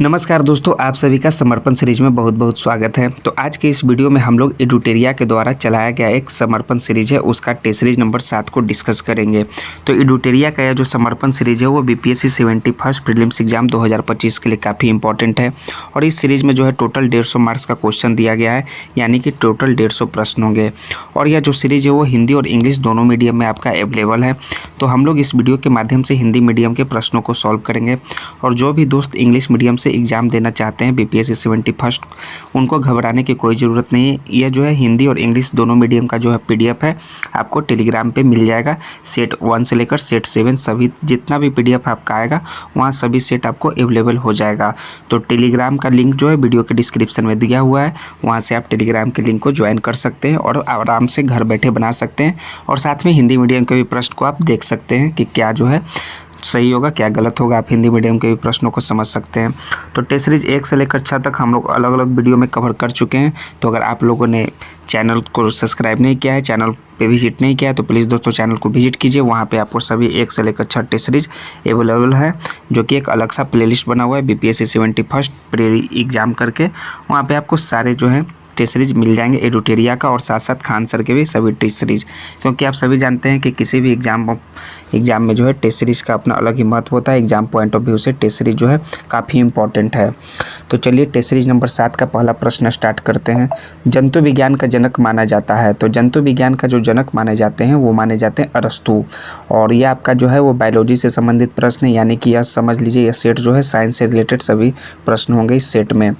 नमस्कार दोस्तों, आप सभी का समर्पण सीरीज में बहुत बहुत स्वागत है। तो आज के इस वीडियो में हम लोग एडुटेरिया के द्वारा चलाया गया एक समर्पण सीरीज है, उसका टेस्ट सीरीज नंबर 7 को डिस्कस करेंगे। तो एडुटेरिया का यह जो समर्पण सीरीज है वो बीपीएससी 71 प्रीलिम्स एग्जाम 2025 के लिए काफ़ी इंपॉर्टेंट है। और इस सीरीज में जो है टोटल 150 मार्क्स का क्वेश्चन दिया गया है, यानी कि टोटल 150 प्रश्न होंगे। और यह जो सीरीज है वो हिंदी और इंग्लिश दोनों मीडियम में आपका अवेलेबल है। तो हम लोग इस वीडियो के माध्यम से हिंदी मीडियम के प्रश्नों को सॉल्व करेंगे। और जो भी दोस्त इंग्लिश मीडियम से एग्ज़ाम देना चाहते हैं बीपीएससी 71, उनको घबराने की कोई ज़रूरत नहीं है। यह जो है हिंदी और इंग्लिश दोनों मीडियम का जो है पीडीएफ है, आपको टेलीग्राम पे मिल जाएगा। सेट 1 से लेकर सेट 7 सभी जितना भी पीडीएफ आपका आएगा वहाँ सभी सेट आपको अवेलेबल हो जाएगा। तो टेलीग्राम का लिंक जो है वीडियो के डिस्क्रिप्शन में दिया हुआ है, वहाँ से आप टेलीग्राम के लिंक को ज्वाइन कर सकते हैं और आराम से घर बैठे बना सकते हैं। और साथ में हिंदी मीडियम के भी प्रश्न को आप देख सकते हैं कि क्या जो है सही होगा क्या गलत होगा, आप हिंदी मीडियम के भी प्रश्नों को समझ सकते हैं। तो टेस्ट सीरीज 1 से लेकर 6 तक हम लोग अलग अलग वीडियो में कवर कर चुके हैं। तो अगर आप लोगों ने चैनल को सब्सक्राइब नहीं किया है, चैनल पे विजिट नहीं किया है, तो प्लीज़ दोस्तों चैनल को विजिट कीजिए। वहाँ पे आपको सभी 1 से लेकर 6 टेस्ट सीरीज अवेलेबल है, जो कि एक अलग सा प्लेलिस्ट बना हुआ है बीपीएससी 71 प्री एग्जाम करके। वहाँ पर आपको सारे जो है टेस्ट सीरीज मिल जाएंगे एडुटेरिया का, और साथ साथ खान सर के भी सभी टेस्ट सीरीज। क्योंकि आप सभी जानते हैं कि किसी भी एग्ज़ाम में जो है टेस्ट सीरीज का अपना अलग ही महत्व होता है। एग्जाम पॉइंट ऑफ व्यू से टेस्ट सीरीज जो है काफ़ी इंपॉर्टेंट है। तो चलिए टेस्ट सीरीज नंबर 7 का पहला प्रश्न स्टार्ट करते हैं। जंतु विज्ञान का जनक माना जाता है, तो जंतु विज्ञान का जो जनक माने जाते हैं वो माने जाते हैं अरस्तु। और ये आपका जो है वो बायोलॉजी से संबंधित प्रश्न है, यानी कि यह समझ लीजिए यह सेट जो है साइंस से रिलेटेड सभी प्रश्न होंगे इस सेट में।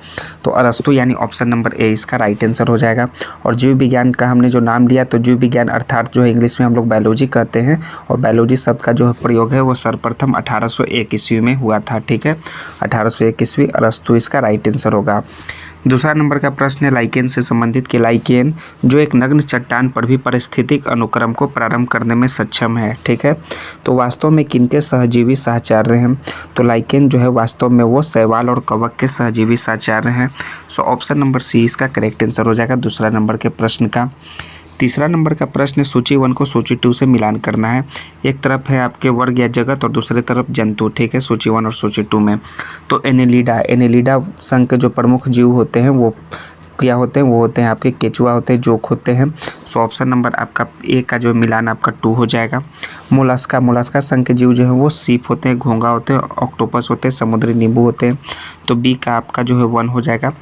तो अरस्तु यानी ऑप्शन नंबर ए इसका राइट आंसर हो जाएगा। और जीव विज्ञान का हमने जो नाम लिया, तो जीव विज्ञान अर्थात जो है इंग्लिश में हम लोग बायोलॉजी कहते हैं, और बायोलॉजी शब्द का जो है प्रयोग है वो सर्वप्रथम 1801 ईस्वी में हुआ था। ठीक है, 1801 ईस्वी, अरस्तु इसका राइट आंसर होगा। दूसरा नंबर का प्रश्न है लाइकेन से संबंधित कि लाइकेन जो एक नग्न चट्टान पर भी पारिस्थितिक अनुक्रम को प्रारंभ करने में सक्षम है। ठीक है, तो वास्तव में किनके सहजीवी साहचर्य हैं? तो लाइकेन जो है वास्तव में वो शैवाल और कवक के सहजीवी साहचर्य हैं। सो ऑप्शन नंबर सी इसका करेक्ट आंसर हो जाएगा दूसरा नंबर के प्रश्न का। तीसरा नंबर का प्रश्न है सूची 1 को सूची 2 से मिलान करना है। एक तरफ है आपके वर्ग या जगत और दूसरी तरफ जंतु। ठीक है, सूची 1 और सूची 2 में। तो एनेलिडा संघ के जो प्रमुख जीव होते हैं वो क्या होते हैं? वो होते हैं आपके केचुआ होते हैं, जोक होते हैं। सो ऑप्शन नंबर आपका ए का जो मिलान आपका 2 हो जाएगा। मोलस्का संघ के जीव जो है वो सीप होते हैं, घोंगा होते हैं, ऑक्टोपस होते हैं, समुद्री नींबू होते हैं। तो बी का आपका जो है 1 हो जाएगा।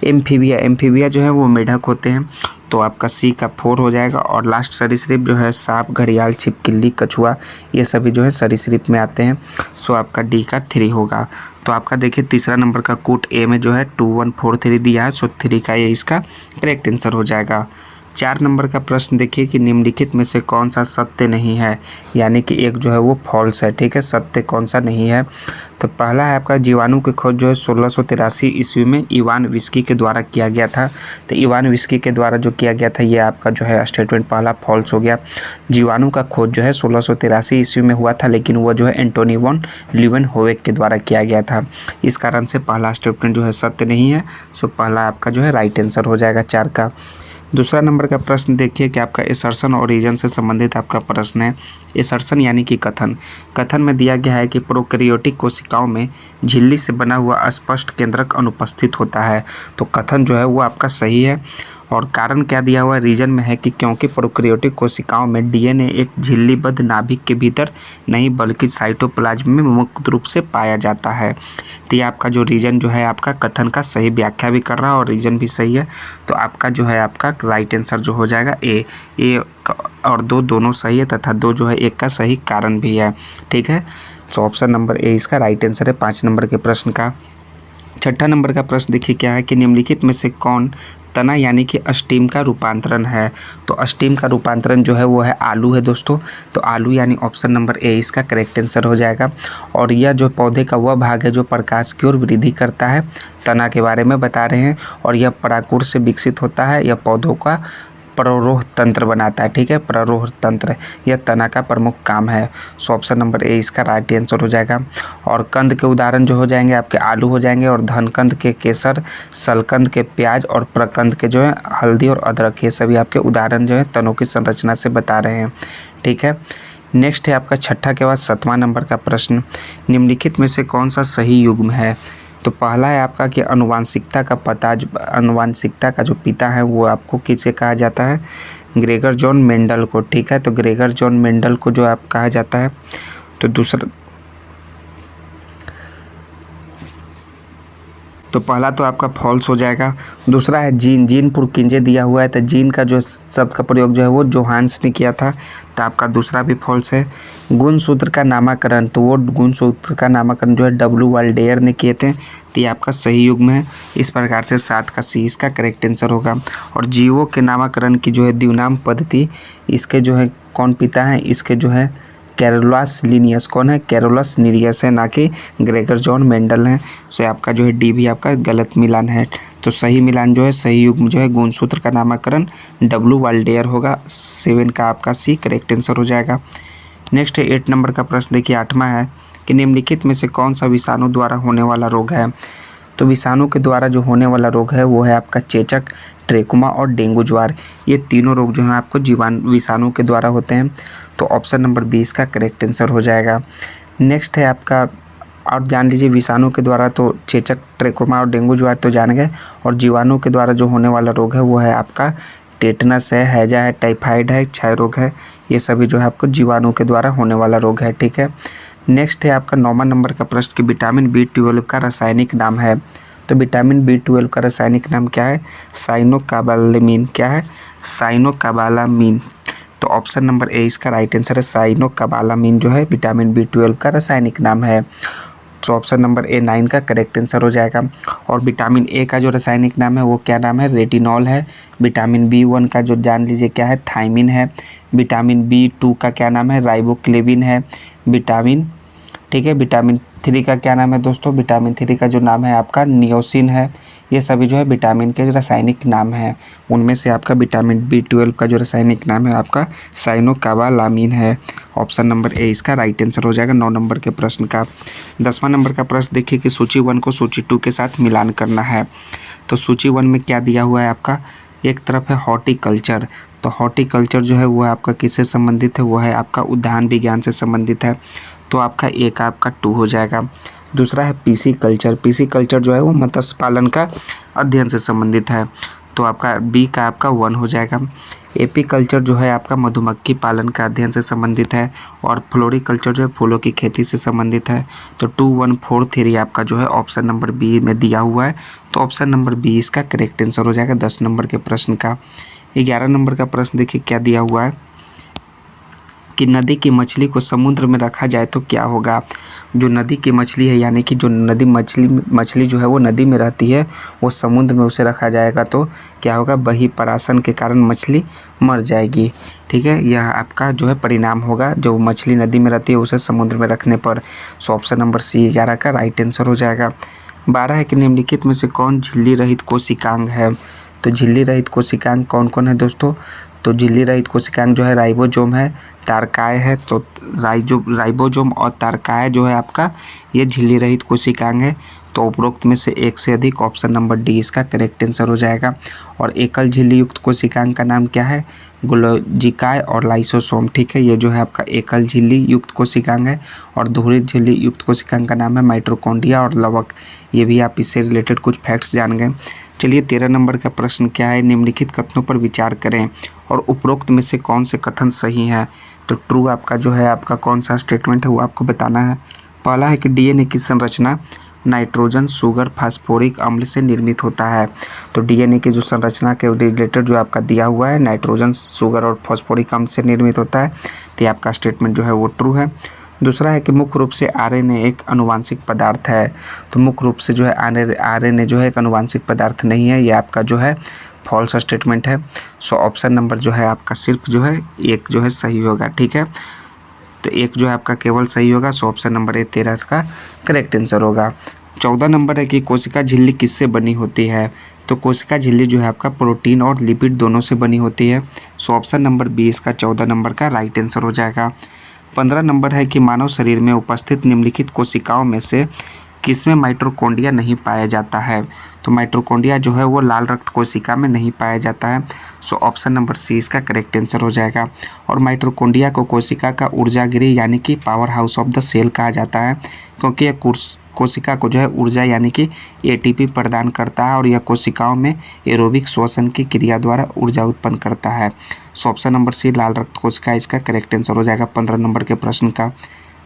एम्फीबिया जो है वो मेढक होते हैं, तो आपका सी का 4 हो जाएगा। और लास्ट सरीसृप जो है सांप, घड़ियाल, छिपकली, कछुआ, ये सभी जो है सरीसृप में आते हैं। सो आपका डी का 3 होगा। तो आपका देखिए तीसरा नंबर का कूट ए में जो है 2 1 4 3 दिया है, सो 3 का ये इसका करेक्ट आंसर हो जाएगा। 4 नंबर का प्रश्न देखिए कि निम्नलिखित में से कौन सा सत्य नहीं है, यानी कि एक जो है वो फॉल्स है। ठीक है, सत्य कौन सा नहीं है? तो पहला है आपका जीवाणु की खोज जो है 1683 ईस्वी में इवान विस्की के द्वारा किया गया था। तो इवान विस्की के द्वारा जो किया गया था ये आपका जो है स्टेटमेंट पहला फॉल्स हो गया। जीवाणु का खोज जो है 1683 ईस्वी में हुआ था, लेकिन वो जो है एंटोनी वॉन लीeuwenhoek के द्वारा किया गया था। इस कारण से पहला स्टेटमेंट जो है सत्य नहीं है। सो पहला आपका जो है राइट आंसर हो जाएगा 4 का। दूसरा नंबर का प्रश्न देखिए कि आपका एसर्शन और रीजन से संबंधित आपका प्रश्न है। एसर्शन यानी कि कथन में दिया गया है कि प्रोकैरियोटिक कोशिकाओं में झिल्ली से बना हुआ अस्पष्ट केंद्रक अनुपस्थित होता है। तो कथन जो है वो आपका सही है। और कारण क्या दिया हुआ है? रीजन में है कि क्योंकि प्रोकैरियोटिक कोशिकाओं में डीएनए एक झिल्लीबद्ध नाभिक के भीतर नहीं बल्कि साइटोप्लाज्म में मुक्त रूप से पाया जाता है। तो ये आपका जो रीजन जो है आपका कथन का सही व्याख्या भी कर रहा है और रीजन भी सही है। तो आपका जो है आपका राइट आंसर जो हो जाएगा ए और 2 दोनों सही है, तथा 2 जो है 1 का सही कारण भी है। ठीक है, तो ऑप्शन नंबर ए इसका राइट आंसर है 5 नंबर के प्रश्न का। छठा नंबर का प्रश्न देखिए क्या है कि निम्नलिखित में से कौन तना यानी कि अस्टीम का रूपांतरण है? तो अस्टीम का रूपांतरण जो है वो है आलू है दोस्तों। तो आलू यानी ऑप्शन नंबर ए इसका करेक्ट आंसर हो जाएगा। और यह जो पौधे का वह भाग है जो प्रकाश की ओर वृद्धि करता है, तना के बारे में बता रहे हैं। और यह परागकण से विकसित होता है, यह पौधों का प्ररोह तंत्र बनाता है। ठीक है, प्ररोह तंत्र यह तना का प्रमुख काम है। सो ऑप्शन नंबर ए इसका राइट आंसर हो जाएगा। और कंद के उदाहरण जो हो जाएंगे आपके आलू हो जाएंगे, और धनकंद के केसर, सलकंद के प्याज, और प्रकंद के जो है हल्दी और अदरक, ये सभी आपके उदाहरण जो है तनों की संरचना से बता रहे हैं। ठीक है, नेक्स्ट है आपका छठा के बाद 7वां नंबर का प्रश्न, निम्नलिखित में से कौन सा सही युग्म है? तो पहला है आपका कि आनुवांशिकता का जो पिता है वो आपको किसे कहा जाता है, ग्रेगर जॉन मेंडल को। ठीक है, तो ग्रेगर जॉन मेंडल को जो आप कहा जाता है। तो दूसरा, तो पहला तो आपका फॉल्स हो जाएगा। दूसरा है जीन पुरकिंजे दिया हुआ है, तो जीन का जो शब्द का प्रयोग जो है वो जोहान्स ने किया था, तो आपका दूसरा भी फॉल्स है। गुणसूत्र का नामकरण, तो वो गुणसूत्र का नामकरण जो है डब्ल्यू वाल्डेयर ने किए थे, तो ये आपका सही युग्म है। इस प्रकार से 7 का सी इसका करेक्ट आंसर होगा। और जीवों के नामकरण की जो है द्विनाम पद्धति, इसके जो है कौन पिता है, इसके जो है कैरोलस लिनियस, कौन है, कैरोलस लीनियस है, ना कि ग्रेगर जॉन मेंडल है। सो आपका जो है डी भी आपका गलत मिलान है। तो सही मिलान जो है, सही युग्म जो है गुणसूत्र का नामकरण डब्ल्यू वाल्डेयर होगा। 7 का आपका सी करेक्ट आंसर हो जाएगा। नेक्स्ट है 8 नंबर का प्रश्न देखिए, 8वां है कि निम्नलिखित में से कौन सा विषाणु द्वारा होने वाला रोग है। तो विषाणु के द्वारा जो होने वाला रोग है वो है आपका चेचक, ट्रेकोमा और डेंगू ज्वार। ये तीनों रोग जो हैं आपको विषाणु के द्वारा होते हैं। तो ऑप्शन नंबर 20 का करेक्ट आंसर हो जाएगा। नेक्स्ट है आपका, और जान लीजिए विषाणु के द्वारा तो चेचक, ट्रेकोमा और डेंगू ज्वार तो जान गए, और जीवाणु के द्वारा जो होने वाला रोग है वो है आपका टेटनस है, हैजा है, टाइफाइड है, क्षय रोग है। ये सभी जो है आपको जीवाणु के द्वारा होने वाला रोग है। ठीक है, नेक्स्ट है आपका 9वां नंबर का प्रश्न कि विटामिन B12 का रासायनिक नाम है। तो विटामिन B12 का रासायनिक नाम क्या है, साइनोकोबालामीन। क्या है, साइनोकोबालामीन। तो ऑप्शन नंबर ए इसका राइट आंसर है, साइनोकोबालामीन जो है विटामिन B12 का रासायनिक नाम है। तो ऑप्शन नंबर ए 9 का करेक्ट आंसर हो जाएगा। और विटामिन ए का जो रासायनिक नाम है वो क्या नाम है, रेटिनॉल है। विटामिन B1 का जो जान लीजिए क्या है, थायमिन है। विटामिन B2 का क्या नाम है, राइबोक्लेविन है। विटामिन, ठीक है, विटामिन 3 का क्या नाम है दोस्तों, विटामिन 3 का जो नाम है आपका नियोसिन है। ये सभी जो है विटामिन के रासायनिक नाम है। उनमें से आपका विटामिन B12 का जो रासायनिक नाम है आपका साइनोकोबालामीन है। ऑप्शन नंबर ए इसका राइट आंसर हो जाएगा 9 नंबर के प्रश्न का। 10वां नंबर का प्रश्न देखिए कि सूची 1 को सूची 2 के साथ मिलान करना है। तो सूची 1 में क्या दिया हुआ है आपका, एक तरफ है हॉर्टिकल्चर। तो हॉर्टिकल्चर जो है वो आपका किससे संबंधित है, वो है आपका उद्यान विज्ञान से संबंधित है। तो आपका एक आपका 2 हो जाएगा। दूसरा है पीसी कल्चर जो है वो मत्स्य पालन का अध्ययन से संबंधित है। तो आपका बी का आपका 1 हो जाएगा। एपी कल्चर जो है आपका मधुमक्खी पालन का अध्ययन से संबंधित है। और फ्लोरिकल्चर जो है फूलों की खेती से संबंधित है। तो 2, 1, 4, 3 आपका जो है ऑप्शन नंबर बी में दिया हुआ है। तो ऑप्शन नंबर बी इसका करेक्ट आंसर हो जाएगा 10 नंबर के प्रश्न का। 11 नंबर का प्रश्न देखिए क्या दिया हुआ है कि नदी की मछली को समुद्र में रखा जाए तो क्या होगा। जो नदी की मछली है, यानी कि जो नदी मछली जो है वो नदी में रहती है, वो समुद्र में उसे रखा जाएगा तो क्या होगा, बहिःपरासन के कारण मछली मर जाएगी। ठीक है, यह आपका जो है परिणाम होगा, जो मछली नदी में रहती है उसे समुद्र में रखने पर। सो ऑप्शन नंबर सी 11 का राइट आंसर हो जाएगा। 12 है कि निम्नलिखित में से कौन झिल्ली रहित कोशिकांग है। तो झिल्ली रहित कोशिकांग कौन कौन है दोस्तों। तो झिल्ली रहित कोशिकांग जो है राइबोसोम है, तारकाय है। तो राइबोसोम और तारकाय जो है आपका ये झिल्ली रहित कोशिकांग है। तो उपरोक्त में से एक से अधिक, ऑप्शन नंबर डी इसका करेक्ट आंसर हो जाएगा। और एकल झिल्ली युक्त कोशिकांग का नाम क्या है, गोल्जीकाय और लाइसोसोम। ठीक है, ये जो है आपका एकल झिल्ली युक्त कोशिकांग है। और दोहरी झिल्ली युक्त कोशिकांग का नाम है माइटोकॉन्ड्रिया और लवक। ये भी आप इससे रिलेटेड कुछ फैक्ट्स जान गए। चलिए 13 नंबर का प्रश्न क्या है, निम्नलिखित कथनों पर विचार करें और उपरोक्त में से कौन से कथन सही हैं। तो ट्रू आपका जो है आपका कौन सा स्टेटमेंट है वो आपको बताना है। पहला है कि डीएनए की संरचना नाइट्रोजन, शुगर, फास्फोरिक अम्ल से निर्मित होता है। तो डीएनए की जो संरचना के रिलेटेड जो आपका दिया हुआ है, नाइट्रोजन, शुगर और फास्फोरिक अम्ल से निर्मित होता है, तो आपका स्टेटमेंट जो है वो ट्रू है। दूसरा है कि मुख्य रूप से आरएनए एक आनुवांशिक पदार्थ है। तो मुख्य रूप से जो है आरएनए जो है एक आनुवांशिक पदार्थ नहीं है, ये आपका जो है फॉल्स स्टेटमेंट है। सो ऑप्शन नंबर जो है आपका सिर्फ जो है एक जो है सही होगा। ठीक है, तो एक जो है आपका केवल सही होगा। सो ऑप्शन नंबर ए 13 का करेक्ट आंसर होगा। 14 नंबर है कि कोशिका झिल्ली किससे बनी होती है। तो कोशिका झिल्ली जो है आपका प्रोटीन और लिपिड दोनों से बनी होती है। सो ऑप्शन नंबर 20 का 14 नंबर का राइट आंसर हो जाएगा। 15 नंबर है कि मानव शरीर में उपस्थित निम्नलिखित कोशिकाओं में से किसमें माइटोकॉन्ड्रिया नहीं पाया जाता है। तो माइटोकॉन्ड्रिया जो है वो लाल रक्त कोशिका में नहीं पाया जाता है। सो ऑप्शन नंबर सी इसका करेक्ट आंसर हो जाएगा। और माइटोकॉन्ड्रिया को कोशिका का ऊर्जा गृह यानी कि power house of the cell कहा जाता है, क्योंकि यह कोशिका को जो है ऊर्जा यानी कि एटीपी प्रदान करता है और यह कोशिकाओं में एरोबिक श्वसन की क्रिया द्वारा ऊर्जा उत्पन्न करता है। सो ऑप्शन नंबर सी लाल रक्त कोशिका इसका करेक्ट आंसर हो जाएगा 15 नंबर के प्रश्न का।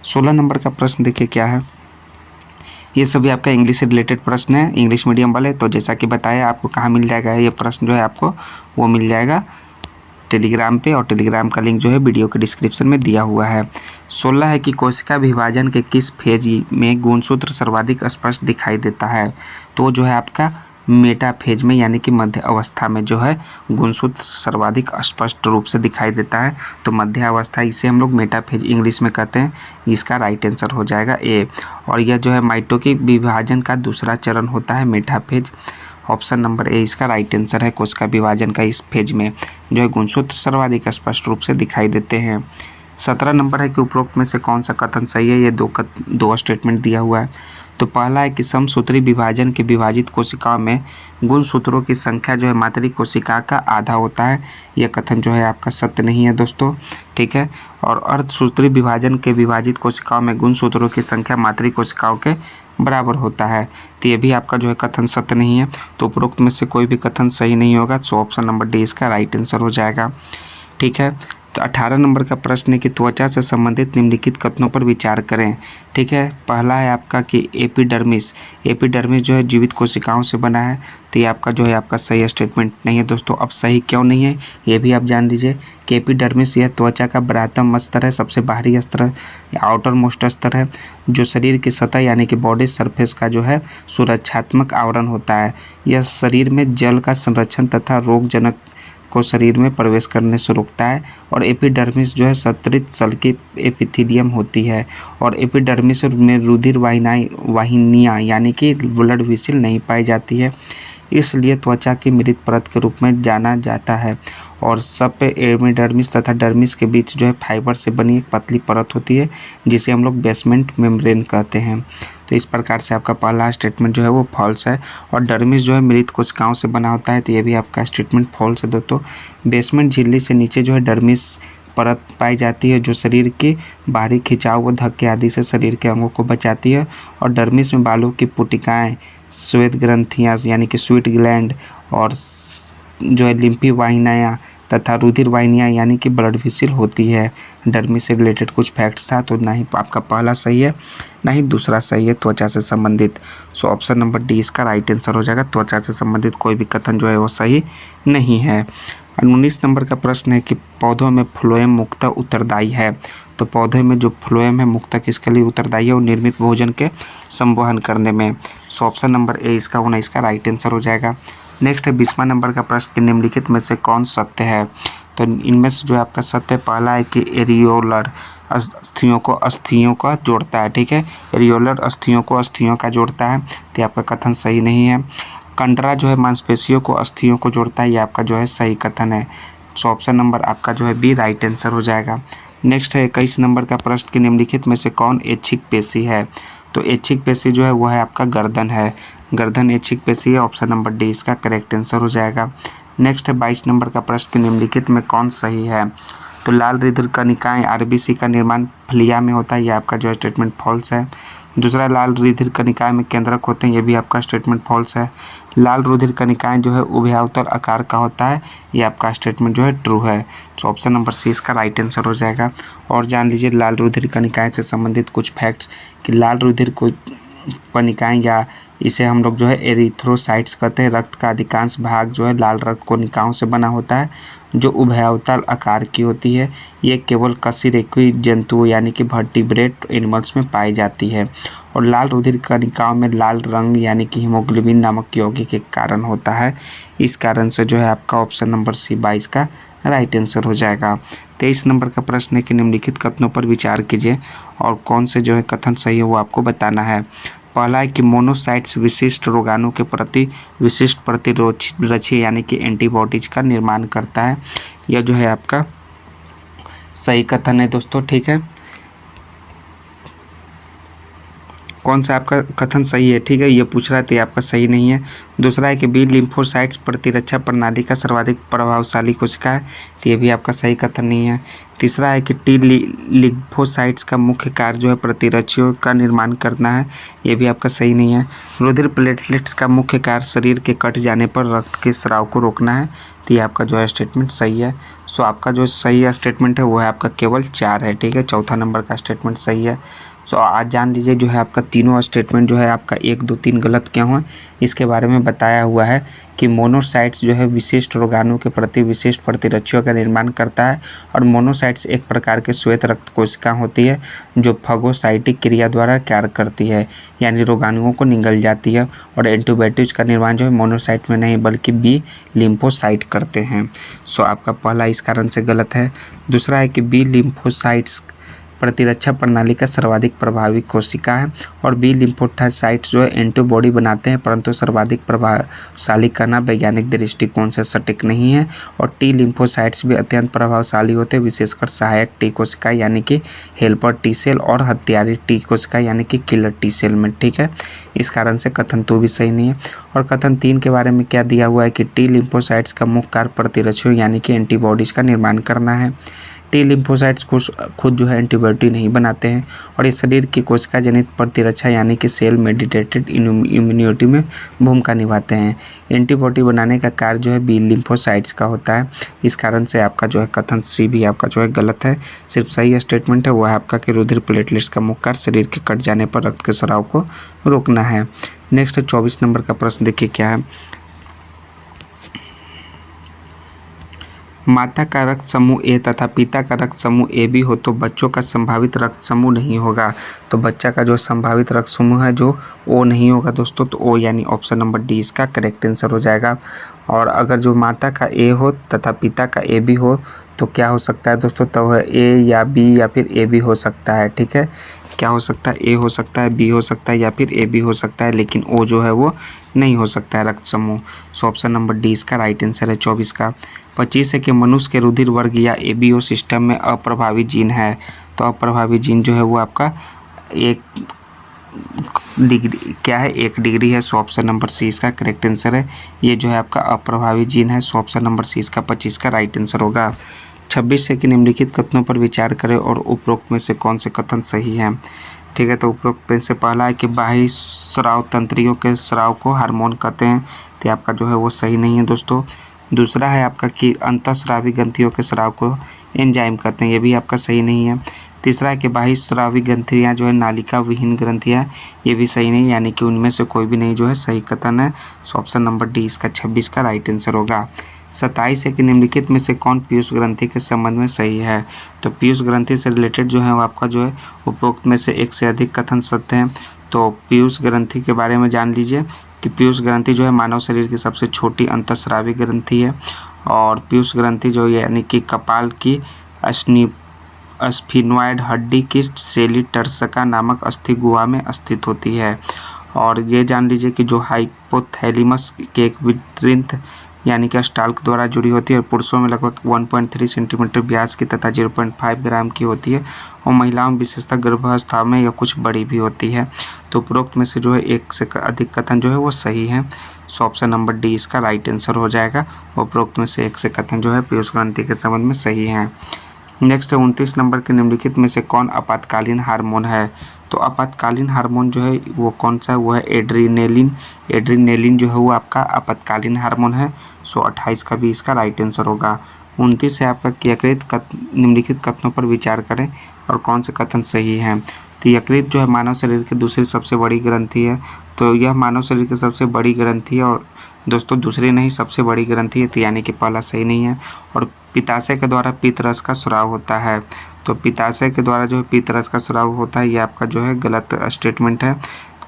16 नंबर का प्रश्न देखिए क्या है। ये सभी आपका इंग्लिश से रिलेटेड प्रश्न है, इंग्लिश मीडियम वाले। तो जैसा कि बताया आपको कहाँ मिल जाएगा ये प्रश्न जो है आपको वो मिल जाएगा टेलीग्राम पे, और टेलीग्राम का लिंक जो है वीडियो के डिस्क्रिप्शन में दिया हुआ है। 16 है कि कोशिका विभाजन के किस फेज में गुणसूत्र सर्वाधिक स्पष्ट दिखाई देता है। तो जो है आपका मेटा फेज में यानी कि मध्य अवस्था में जो है गुणसूत्र सर्वाधिक स्पष्ट रूप से दिखाई देता है। तो मध्य अवस्था इसे हम लोग मेटा फेज इंग्लिश में कहते हैं। इसका राइट आंसर हो जाएगा ए। और यह जो है माइटो के विभाजन का दूसरा चरण होता है Meta phase. Option number A इसका राइट आंसर है। कोशिका विभाजन का इस फेज में जो है गुणसूत्र सर्वाधिक स्पष्ट रूप से दिखाई देते हैं। 17 नंबर है कि उपरोक्त में से कौन सा कथन सही है। ये दो स्टेटमेंट दिया हुआ है। तो पहला है कि समसूत्री विभाजन के विभाजित कोशिकाओं में गुणसूत्रों की संख्या जो है मातृ कोशिका का आधा होता है। यह कथन जो है आपका सत्य नहीं है दोस्तों, ठीक है। और अर्धसूत्री विभाजन के विभाजित कोशिकाओं में गुणसूत्रों की संख्या मातृ कोशिकाओं के बराबर होता है। तो ये भी आपका जो है कथन सत्य नहीं है। तो उपरोक्त में से कोई भी कथन सही नहीं होगा। सो ऑप्शन नंबर डी इसका राइट आंसर हो जाएगा, ठीक है। तो 18 नंबर का प्रश्न है कि त्वचा से संबंधित निम्नलिखित कथनों पर विचार करें, ठीक है। पहला है आपका कि एपिडर्मिस जो है जीवित कोशिकाओं से बना है। तो ये आपका जो है आपका सही स्टेटमेंट नहीं है दोस्तों। अब सही क्यों नहीं है ये भी आप जान लीजिए कि एपिडर्मिस यह त्वचा का बृहत्तम स्तर है, सबसे बाहरी स्तर है, आउटर मोस्ट स्तर है, जो शरीर की सतह यानी कि बॉडी सरफेस का जो है सुरक्षात्मक आवरण होता है। यह शरीर में जल का संरक्षण तथा रोगजनक को शरीर में प्रवेश करने से रोकता है। और एपिडर्मिस जो है सतृत सल की एपिथेलियम होती है। और एपिडर्मिस में रुधिर वाहिनियाँ यानी कि ब्लड वेसल नहीं पाई जाती है, इसलिए त्वचा की मृत परत के रूप में जाना जाता है। और सब पे एपिडर्मिस तथा डर्मिस के बीच जो है फाइबर से बनी एक पतली परत होती है जिसे हम लोग बेसमेंट मेम्ब्रेन कहते हैं। तो इस प्रकार से आपका पहला स्टेटमेंट जो है वो फॉल्स है। और डर्मिस जो है मृत कोशिकाओं से बना होता है। तो ये भी आपका स्टेटमेंट फॉल्स है दोस्तों। बेसमेंट झिल्ली से नीचे जो है डर्मिस परत पाई जाती है जो शरीर के बाहरी खिंचाव व धक्के आदि से शरीर के अंगों को बचाती है। और डर्मिस में बालों की पुटिकाएँ, श्वेत ग्रंथियाँ यानी कि स्वीट ग्लैंड, और जो है लिम्फी वाहिनियाँ तथा रुधिर वाहिनियाँ यानी कि ब्लड वेसल होती है। डर्मिस से रिलेटेड कुछ फैक्ट्स था, तो ना ही आपका पहला सही है ना ही दूसरा सही है त्वचा से संबंधित। सो ऑप्शन नंबर डी इसका राइट आंसर हो जाएगा। त्वचा से संबंधित कोई भी कथन जो है वो सही नहीं है। 19 नंबर का प्रश्न है कि पौधों में फ्लोएम मुक्तः उत्तरदायी है। तो पौधे में जो फ्लोएम है मुक्तः किसके लिए उत्तरदायी है, वो निर्मित भोजन के संवहन करने में। सो ऑप्शन नंबर ए इसका होना इसका राइट आंसर हो जाएगा। नेक्स्ट है 20वां नंबर का प्रश्न कि निम्नलिखित में से कौन सत्य है। तो इनमें से जो है आपका सत्य पहला है कि एरियोलर अस्थियों का जोड़ता है, ठीक है। एरियोलर अस्थियों का जोड़ता है, तो आपका कथन सही नहीं है। कंडरा जो है मांसपेशियों को अस्थियों को जोड़ता है, ये आपका जो है सही कथन है। सो ऑप्शन नंबर आपका जो है बी राइट आंसर हो जाएगा। नेक्स्ट है 21 नंबर का प्रश्न कि निम्नलिखित में से कौन ऐच्छिक पेशी है। तो ऐच्छिक पेशी जो है वो है आपका गर्दन है। गर्दन ऐच्छिक पेशी है। ऑप्शन नंबर डी इसका करेक्ट आंसर हो जाएगा। नेक्स्ट है 22 नंबर का प्रश्न कि निम्नलिखित में कौन सही है। तो लाल रुधिर कणिकाएं आरबीसी का निर्माण फ्लिया में होता है, ये आपका जो है स्टेटमेंट फॉल्स है। दूसरा, लाल रुधिर कणिकाएं में केंद्रक होते हैं, ये भी आपका स्टेटमेंट फॉल्स है। लाल रुधिर कणिकाएं जो है उभयावतल आकार का होता है, ये आपका स्टेटमेंट जो है ट्रू है। तो ऑप्शन नंबर सी इसका राइट आंसर हो जाएगा। और जान लीजिए लाल रुधिर कणिकाएं से संबंधित कुछ फैक्ट्स कि लाल रुधिर कणिकाएं या इसे हम लोग जो है एरिथ्रोसाइट्स कहते हैं। रक्त का अधिकांश भाग जो है लाल रक्त कोशिकाओं से बना होता है जो उभयावतल आकार की होती है। ये केवल कशेरुकी जंतुओं यानी कि वर्टिब्रेट एनिमल्स में पाई जाती है। और लाल रुधिर कणिकाओं में लाल रंग यानी कि हीमोग्लोबिन नामक यौगिक के कारण होता है। इस कारण से जो है आपका ऑप्शन नंबर सी 22 का राइट आंसर हो जाएगा। 23 नंबर का प्रश्न है कि निम्नलिखित कथनों पर विचार कीजिए और कौन से जो है कथन सही है वो आपको बताना है। पहला है कि मोनोसाइट्स विशिष्ट रोगाणु के प्रति विशिष्ट प्रतिरोधी यानी कि एंटीबॉडीज का निर्माण करता है। यह जो है आपका सही कथन है दोस्तों, ठीक है। कौन सा आपका कथन सही है, ठीक है, ये पूछ रहा है तो ये आपका सही नहीं है। दूसरा है कि बी लिम्फोसाइट्स प्रतिरक्षा प्रणाली का सर्वाधिक प्रभावशाली कोशिका है, तो ये भी आपका सही कथन नहीं है। तीसरा है कि टी लिम्फोसाइट्स का मुख्य कार्य जो है प्रतिरक्षियों का निर्माण करना है, ये भी आपका सही नहीं है। रुधिर प्लेटलेट्स का मुख्य कार्य शरीर के कट जाने पर रक्त के स्राव को रोकना है, तो ये आपका जो है स्टेटमेंट सही है। सो आपका जो सही स्टेटमेंट है वो है आपका केवल 4 है, ठीक है, चौथा नंबर का स्टेटमेंट सही है। सो आज जान लीजिए जो है आपका तीनों स्टेटमेंट जो है आपका 1, 2, 3 गलत क्यों है, इसके बारे में बताया हुआ है कि मोनोसाइट्स जो है विशिष्ट रोगाणु के प्रति विशिष्ट प्रतिरक्षियों का निर्माण करता है, और मोनोसाइट्स एक प्रकार के श्वेत रक्त कोशिका होती है जो फगोसाइटिक क्रिया द्वारा कार्य करती है, यानी रोगाणुओं को निगल जाती है, और एंटीबायोटिक्स का निर्माण जो है मोनोसाइट में नहीं बल्कि बी लिम्फोसाइट करते हैं। सो आपका पहला इस कारण से गलत है। दूसरा है कि बी लिम्फोसाइट्स प्रतिरक्षा प्रणाली का सर्वाधिक प्रभावी कोशिका है, और बी लिम्फोसाइट्स जो है एंटीबॉडी बनाते हैं, परंतु सर्वाधिक प्रभावशाली करना वैज्ञानिक दृष्टिकोण से सटीक नहीं है। और टी लिम्फोसाइट्स भी अत्यंत प्रभावशाली होते हैं, विशेषकर सहायक टी कोशिका यानी कि हेल्पर टी सेल और हत्यारी टी कोशिका यानी कि किलर टी सेल में, ठीक है। इस कारण से कथन 2 भी सही नहीं है। और कथन 3 के बारे में क्या दिया हुआ है कि टी लिम्फोसाइट्स का मुख्य कार्य प्रतिरक्षियों यानी कि एंटीबॉडीज़ का निर्माण करना है। टी लिम्फोसाइट्स खुद जो है एंटीबॉडी नहीं बनाते हैं, और ये शरीर की कोशिका जनित प्रतिरक्षा यानी कि सेल मेडिएटेड इम्यूनिटी में भूमिका निभाते हैं। एंटीबॉडी बनाने का कार्य जो है बी लिम्फोसाइट्स का होता है। इस कारण से आपका जो है कथन सी भी आपका जो है गलत है। सिर्फ सही स्टेटमेंट है वो है आपका कि रुधिर प्लेटलेट्स का मुख्य कार्य शरीर के कट जाने पर रक्त के स्राव को रोकना है। नेक्स्ट 24 नंबर का प्रश्न देखिए क्या है। माता का रक्त समूह ए तथा पिता का रक्त समूह ए बी हो तो बच्चों का संभावित रक्त समूह नहीं होगा। तो बच्चा का जो संभावित रक्त समूह है जो ओ नहीं होगा दोस्तों, तो ओ यानी ऑप्शन नंबर डी इसका करेक्ट आंसर हो जाएगा। और अगर जो माता का ए हो तथा पिता का ए बी हो तो क्या हो सकता है दोस्तों, तो है ए या बी या फिर ए बी हो सकता है, ठीक है। क्या हो सकता है, ए हो सकता है, बी हो सकता है या फिर ए बी हो सकता है, लेकिन ओ जो है वो नहीं हो सकता है रक्त समूह। सो ऑप्शन नंबर डी इसका राइट आंसर है 24 का। 25 है कि मनुष्य के रुधिर वर्ग या एबीओ सिस्टम में अप्रभावी जीन है। तो अप्रभावी जीन जो है वो आपका 1 डिग्री क्या है, 1 डिग्री है। सो ऑप्शन नंबर सी इसका करेक्ट आंसर है। ये जो है आपका अप्रभावी जीन है। सो ऑप्शन नंबर सी इसका 25 का राइट आंसर होगा। 26 है कि निम्नलिखित कथनों पर विचार करें और उपरोक्त में से कौन से कथन सही हैं, ठीक है। तो उपरोक्त में से पहला है कि बाह्य स्राव तंत्रियों के स्राव को हार्मोन कहते हैं, तो आपका जो है वो सही नहीं है दोस्तों। दूसरा है आपका कि अंतःस्रावी ग्रंथियों के स्राव को एंजाइम कहते हैं, ये भी आपका सही नहीं है। तीसरा है कि बाह्य स्रावी ग्रंथियाँ जो है नालिका विहीन ग्रंथियाँ, ये भी सही नहीं, यानी कि उनमें से कोई भी नहीं जो है सही कथन है। सो ऑप्शन नंबर डी इसका 26 का राइट आंसर होगा। 27 है कि निम्नलिखित में से कौन पीयूष ग्रंथि के संबंध में सही है। तो पीयूष ग्रंथि से रिलेटेड जो है वो आपका जो है उपरोक्त में से एक से अधिक कथन सत्य हैं। तो पीयूष ग्रंथि के बारे में जान लीजिए कि पीयूष ग्रंथि जो है मानव शरीर की सबसे छोटी अंतःस्रावी ग्रंथि है, और पीयूष ग्रंथि जो यानी कि कपाल की स्फिनोइड हड्डी की सेली टर्सका नामक अस्थि गुहा में स्थित होती है। और ये जान लीजिए कि जो हाइपोथैलेमस के एक वितरित यानी कि स्टाल्क द्वारा जुड़ी होती है, और पुरुषों में लगभग 1.3 सेंटीमीटर व्यास की तथा 0.5 ग्राम की होती है, और महिलाओं में विशेषतः गर्भावस्था में या कुछ बड़ी भी होती है। तो उपरोक्त में से जो है एक से अधिक कथन जो है वो सही है। सो ऑप्शन नंबर डी इसका राइट आंसर हो जाएगा। उपरोक्त में से एक से कथन जो है पीयूष ग्रंथि के संबंध में सही है। नेक्स्ट 29 नंबर के निम्नलिखित में से कौन आपातकालीन हार्मोन है। तो आपातकालीन हार्मोन जो है वो कौन सा है, वो है एड्रीनेलिन। एड्रीनेलिन जो है वो आपका आपातकालीन हार्मोन है। सो 28 का भी इसका राइट आंसर होगा। 29 है आपका निम्नलिखित कथनों पर विचार करें और कौन से कथन सही हैं। तो यकृत जो है मानव शरीर की दूसरी सबसे बड़ी ग्रंथि है। तो यह मानव शरीर की सबसे बड़ी ग्रंथि है, और दोस्तों दूसरी नहीं सबसे बड़ी ग्रंथि है, तो यानी कि पहला सही नहीं है। और पित्ताशय के द्वारा पित्त रस का स्राव होता है। तो पित्ताशय के द्वारा जो है पित्त रस का स्राव होता है, ये आपका जो है गलत स्टेटमेंट है,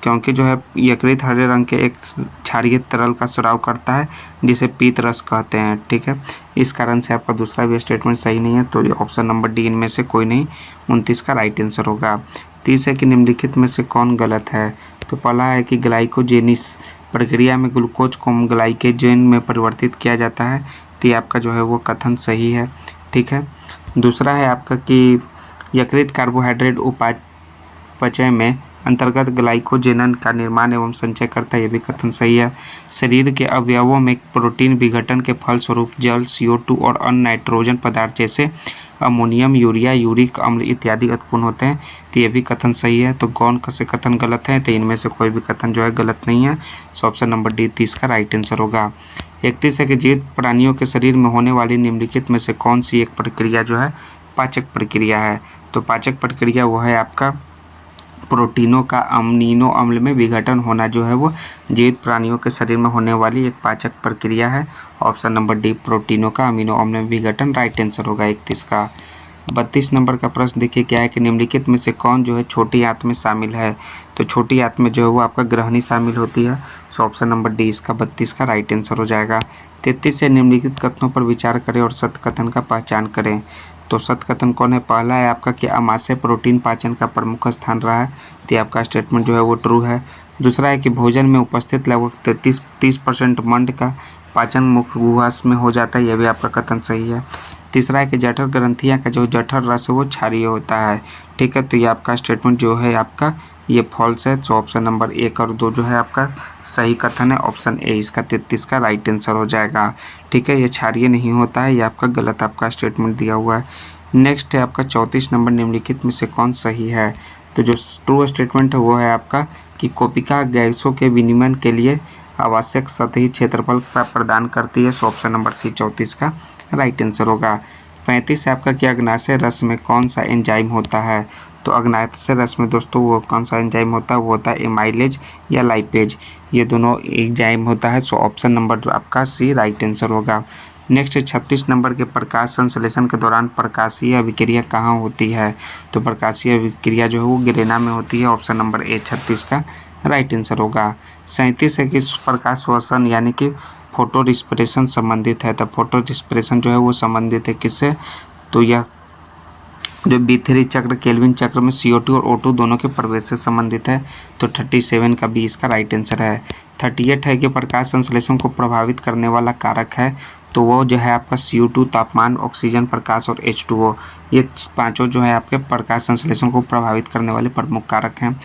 क्योंकि जो है यकृत हरे रंग के एक क्षारीय तरल का स्राव करता है जिसे पीत रस कहते हैं, ठीक है। इस कारण से आपका दूसरा भी स्टेटमेंट सही नहीं है। तो ये ऑप्शन नंबर डी इनमें से कोई नहीं 29 का राइट आंसर होगा। 30 है कि निम्नलिखित में से कौन गलत है। तो पहला है कि ग्लाइकोजेनिस प्रक्रिया में ग्लूकोज को ग्लाइकोजेन में परिवर्तित किया जाता है, तो आपका जो है वो कथन सही है, ठीक है। दूसरा है आपका कि यकृत कार्बोहाइड्रेट उपापचय में अंतर्गत ग्लाइकोजेन का निर्माण एवं संचय करता है, यह भी कथन सही है। शरीर के अवयवों में प्रोटीन विघटन के फलस्वरूप जल, CO2 और अन्य नाइट्रोजन पदार्थ जैसे अमोनियम, यूरिया, यूरिक अम्ल इत्यादि उत्पन्न होते हैं, तो ये भी कथन सही है। तो कौन से कथन गलत है? तो इनमें से कोई भी कथन जो है गलत नहीं है। सो ऑप्शन नंबर डी 30 का राइट आंसर होगा। 31 है कि जीवित प्राणियों के शरीर में होने वाली निम्नलिखित में से कौन सी एक प्रक्रिया जो है पाचक प्रक्रिया है? तो पाचक प्रक्रिया वो है आपका प्रोटीनों का अमीनो अम्ल में विघटन होना, जो है वो जीवित प्राणियों के शरीर में होने वाली एक पाचक प्रक्रिया है। ऑप्शन नंबर डी प्रोटीनों का अमीनो अम्ल में विघटन राइट आंसर होगा 31 का। 32 नंबर का प्रश्न देखिए क्या है कि निम्नलिखित में से कौन जो है छोटी आंत में शामिल है? तो छोटी आंत में जो है वो आपका ग्रहणी शामिल होती है। सो ऑप्शन नंबर डी इसका 32 का राइट आंसर हो जाएगा। 33 से निम्नलिखित कथनों पर विचार करें और सत्य कथन का पहचान करें। तो सत्य कथन कौन है? पहला है आपका कि अमाशय प्रोटीन पाचन का प्रमुख स्थान रहा है, तो आपका स्टेटमेंट जो है वो ट्रू है। दूसरा है कि भोजन में उपस्थित लगभग 30% मंड का पाचन मुख्य गुहा में हो जाता है, यह भी आपका कथन सही है। तीसरा है कि जठर ग्रंथियां का जो जठर रस है वो क्षारीय होता है, ठीक है, तो ये आपका स्टेटमेंट जो है आपका ये फॉल्स है। तो ऑप्शन नंबर 1 और 2 जो है आपका सही कथन है। ऑप्शन ए इसका 33 का राइट आंसर हो जाएगा, ठीक है। ये क्षारीय नहीं होता है, ये आपका गलत आपका स्टेटमेंट दिया हुआ है। नेक्स्ट है आपका 34 नंबर, निम्नलिखित में से कौन सही है? तो जो ट्रू स्टेटमेंट है वो है आपका कि कोशिका गैसों के विनिमय के लिए आवश्यक सतही क्षेत्रफल प्रदान करती है। सो ऑप्शन नंबर सी 34 का राइट आंसर होगा। 35 है आपका कि अग्नाशय रस में कौन सा एंजाइम होता है? तो अग्नाशय रस में दोस्तों वो कौन सा एंजाइम होता है? वो होता है एमाइलेज या लाइपेज, ये दोनों एंजाइम होता है। सो ऑप्शन नंबर आपका सी राइट आंसर होगा। नेक्स्ट है 36 नंबर के प्रकाश संश्लेषण के दौरान प्रकाशीय अभिक्रिया कहाँ होती है? तो प्रकाशीय अभिक्रिया जो है वो ग्रेना में होती है। ऑप्शन नंबर ए 36 का राइट आंसर होगा। 37 है कि प्रकाश श्वसन यानी कि फोटो रिस्पिरेशन संबंधित है। तो फोटो रिस्पिरेशन जो है वो संबंधित है किससे? तो यह जो B3 चक्र केल्विन चक्र में CO2 और O2 दोनों के प्रवेश से संबंधित है। तो 37 का बी इसका राइट आंसर है। 38 है कि प्रकाश संश्लेषण को प्रभावित करने वाला कारक है, तो वो जो है आपका CO2, तापमान, ऑक्सीजन, प्रकाश और H2O, ये पांचों जो है आपके प्रकाश संश्लेषण को प्रभावित करने वाले प्रमुख कारक हैं।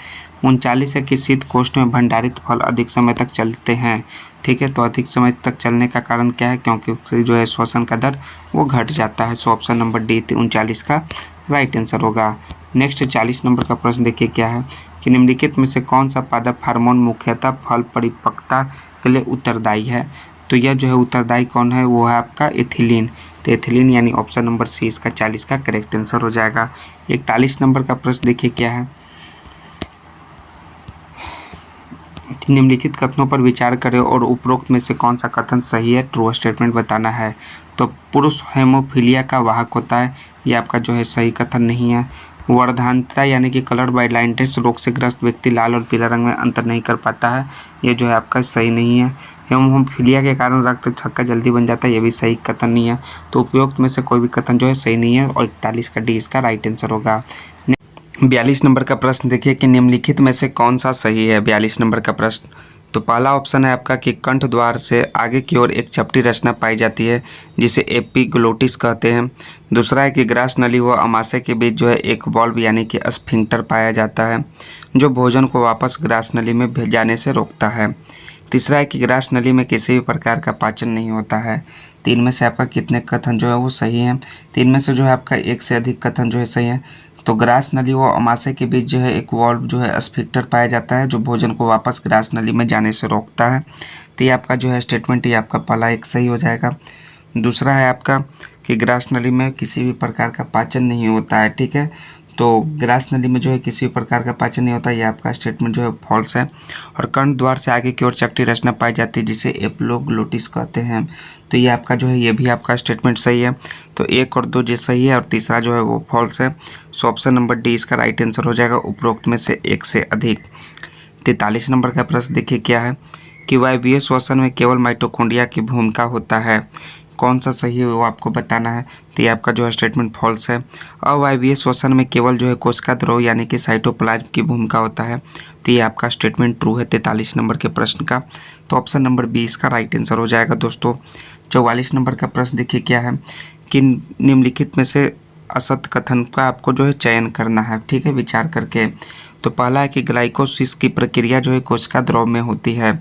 39 है कि शीत कोष्ठ में भंडारित फल अधिक समय तक चलते हैं, ठीक है, तो अधिक समय तक चलने का कारण क्या है? क्योंकि जो है श्वसन का दर वो घट जाता है। सो ऑप्शन नंबर डी 39 का राइट आंसर होगा। नेक्स्ट 40 नंबर का प्रश्न देखिए क्या है कि निम्नलिखित में से कौन सा पादप हार्मोन मुख्यतः फल परिपक्वता के लिए उत्तरदायी है? तो यह जो है उत्तरदायी कौन है? वो है आपका एथिलीन। तो एथिलीन यानी ऑप्शन नंबर सी इसका 40 का करेक्ट आंसर हो जाएगा। 41 नंबर का प्रश्न देखिए क्या है, निम्नलिखित कथनों पर विचार करें और उपरोक्त में से कौन सा कथन सही है, ट्रू स्टेटमेंट बताना है। तो पुरुष हेमोफीलिया का वाहक होता है, ये आपका जो है सही कथन नहीं है। वर्धांतता यानी कि कलर ब्लाइंडनेस रोग से ग्रस्त व्यक्ति लाल और पीला रंग में अंतर नहीं कर पाता है, ये जो है आपका सही नहीं है। हेमोफीलिया के कारण रक्त थक्का जल्दी बन जाता है, ये भी सही कथन नहीं है। तो उपयुक्त में से कोई भी कथन जो है सही नहीं है और 41 का डी इसका राइट आंसर होगा। 42 नंबर का प्रश्न देखिए कि निम्नलिखित में से कौन सा सही है? 42 नंबर का प्रश्न, तो पहला ऑप्शन है आपका कि कंठ द्वार से आगे की ओर एक चपटी रचना पाई जाती है जिसे एपिग्लोटिस कहते हैं। दूसरा है कि ग्रास नली व अमाशय के बीच जो है एक वाल्व यानी कि स्फिंक्टर पाया जाता है जो भोजन को वापस ग्रास नली में भेज जाने से रोकता है। तीसरा है कि ग्रास नली में किसी भी प्रकार का पाचन नहीं होता है। तीन में से आपका कितने कथन जो है वो सही है? तीन में से जो है आपका एक से अधिक कथन जो है सही है। तो ग्रास नली व अमाशय के बीच जो है एक वाल्व जो है स्फिंक्टर पाया जाता है जो भोजन को वापस ग्रास नली में जाने से रोकता है। तो ये आपका जो है स्टेटमेंट ये आपका पहला एक सही हो जाएगा। दूसरा है आपका कि ग्रास नली में किसी भी प्रकार का पाचन नहीं होता है, ठीक है, तो ग्रास नली में जो है किसी प्रकार का पाचन नहीं होता, ये आपका स्टेटमेंट जो है फॉल्स है। और कंठ द्वार से आगे की ओर चपटी रचना पाई जाती है जिसे एपिग्लोटिस कहते हैं, तो ये आपका जो है ये भी आपका स्टेटमेंट सही है। तो 1 और 2 जो सही है और तीसरा जो है वो फॉल्स है। सो ऑप्शन नंबर डी इसका राइट आंसर हो जाएगा, उपरोक्त में से एक से अधिक। 43 नंबर का प्रश्न देखिए क्या है कि वायवीय श्वसन में केवल माइटोकॉन्ड्रिया की भूमिका होता है, कौन सा सही है वो आपको बताना है। तो ये आपका जो है स्टेटमेंट फॉल्स है। अवायवीय श्वसन में केवल जो है कोशिका द्रव यानी कि साइटोप्लाज्म की भूमिका होता है, तो ये आपका स्टेटमेंट ट्रू है 43 नंबर के प्रश्न का। तो ऑप्शन नंबर बी इसका राइट आंसर हो जाएगा दोस्तों। 44 नंबर का प्रश्न देखिए क्या है कि निम्नलिखित में से असत्य कथन का आपको जो है चयन करना है, ठीक है, विचार करके। तो पहला है कि ग्लाइकोसिस की प्रक्रिया जो है कोशिका द्रव में होती है।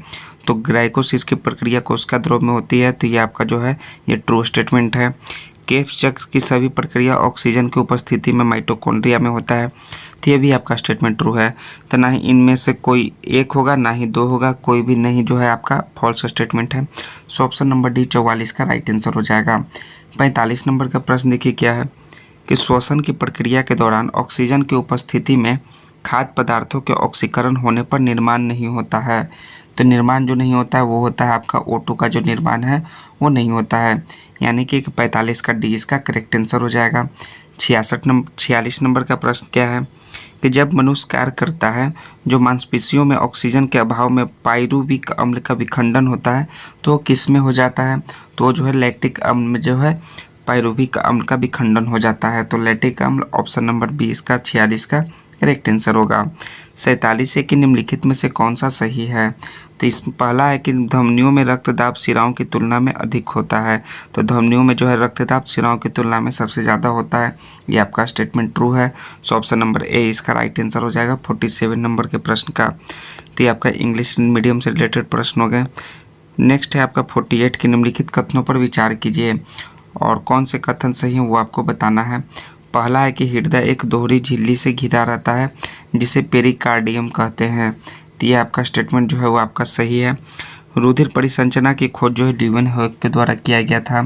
तो ग्लाइकोसिस की प्रक्रिया कोशिका द्रव में होती है, तो ये आपका जो है ये ट्रू स्टेटमेंट है। केफ चक्र की सभी प्रक्रिया ऑक्सीजन की उपस्थिति में माइटोकॉन्ड्रिया में होता है, तो ये भी आपका स्टेटमेंट ट्रू है। तो ना ही इनमें से कोई एक होगा, ना ही दो होगा, कोई भी नहीं जो है आपका फॉल्स स्टेटमेंट है। सो ऑप्शन नंबर डी 44 का राइट आंसर हो जाएगा। 45 नंबर का प्रश्न देखिए क्या है कि श्वसन की प्रक्रिया के दौरान ऑक्सीजन की उपस्थिति में खाद्य पदार्थों के ऑक्सीकरण होने पर निर्माण नहीं होता है। तो निर्माण जो नहीं होता है वो होता है आपका O2 का जो निर्माण है वो नहीं होता है, यानी कि 45 का डी इसका करेक्ट आंसर हो जाएगा। 46 नंबर का प्रश्न क्या है कि जब मनुष्य कार्य करता है जो मांसपेशियों में ऑक्सीजन के अभाव में पाइरुविक अम्ल का विखंडन होता है तो किस में हो जाता है? तो जो है लैक्टिक अम्ल में जो है पाइरुविक अम्ल का विखंडन हो जाता है। तो लैक्टिक अम्ल ऑप्शन नंबर 20 का 46 का करेक्ट आंसर होगा। 47 है कि निम्नलिखित में से कौन सा सही है? तो इस पहला है कि धमनियों में रक्तदाब शिराओं की तुलना में अधिक होता है। तो धमनियों में जो है रक्तदाब शिराओं की तुलना में सबसे ज़्यादा होता है, ये आपका स्टेटमेंट ट्रू है। सो ऑप्शन नंबर ए इसका राइट आंसर हो जाएगा 47 नंबर के प्रश्न का। तो ये आपका इंग्लिश मीडियम से रिलेटेड प्रश्न हो गए। नेक्स्ट है आपका 48 के निम्नलिखित कथनों पर विचार कीजिए और कौन से कथन सही हैं वो आपको बताना है। पहला है कि हृदय एक दोहरी झिल्ली से घिरा रहता है जिसे पेरिकार्डियम कहते हैं, तो ये आपका स्टेटमेंट जो है वो आपका सही है। रुधिर परिसंचना की खोज जो है लीवेनहोइक के द्वारा किया गया था,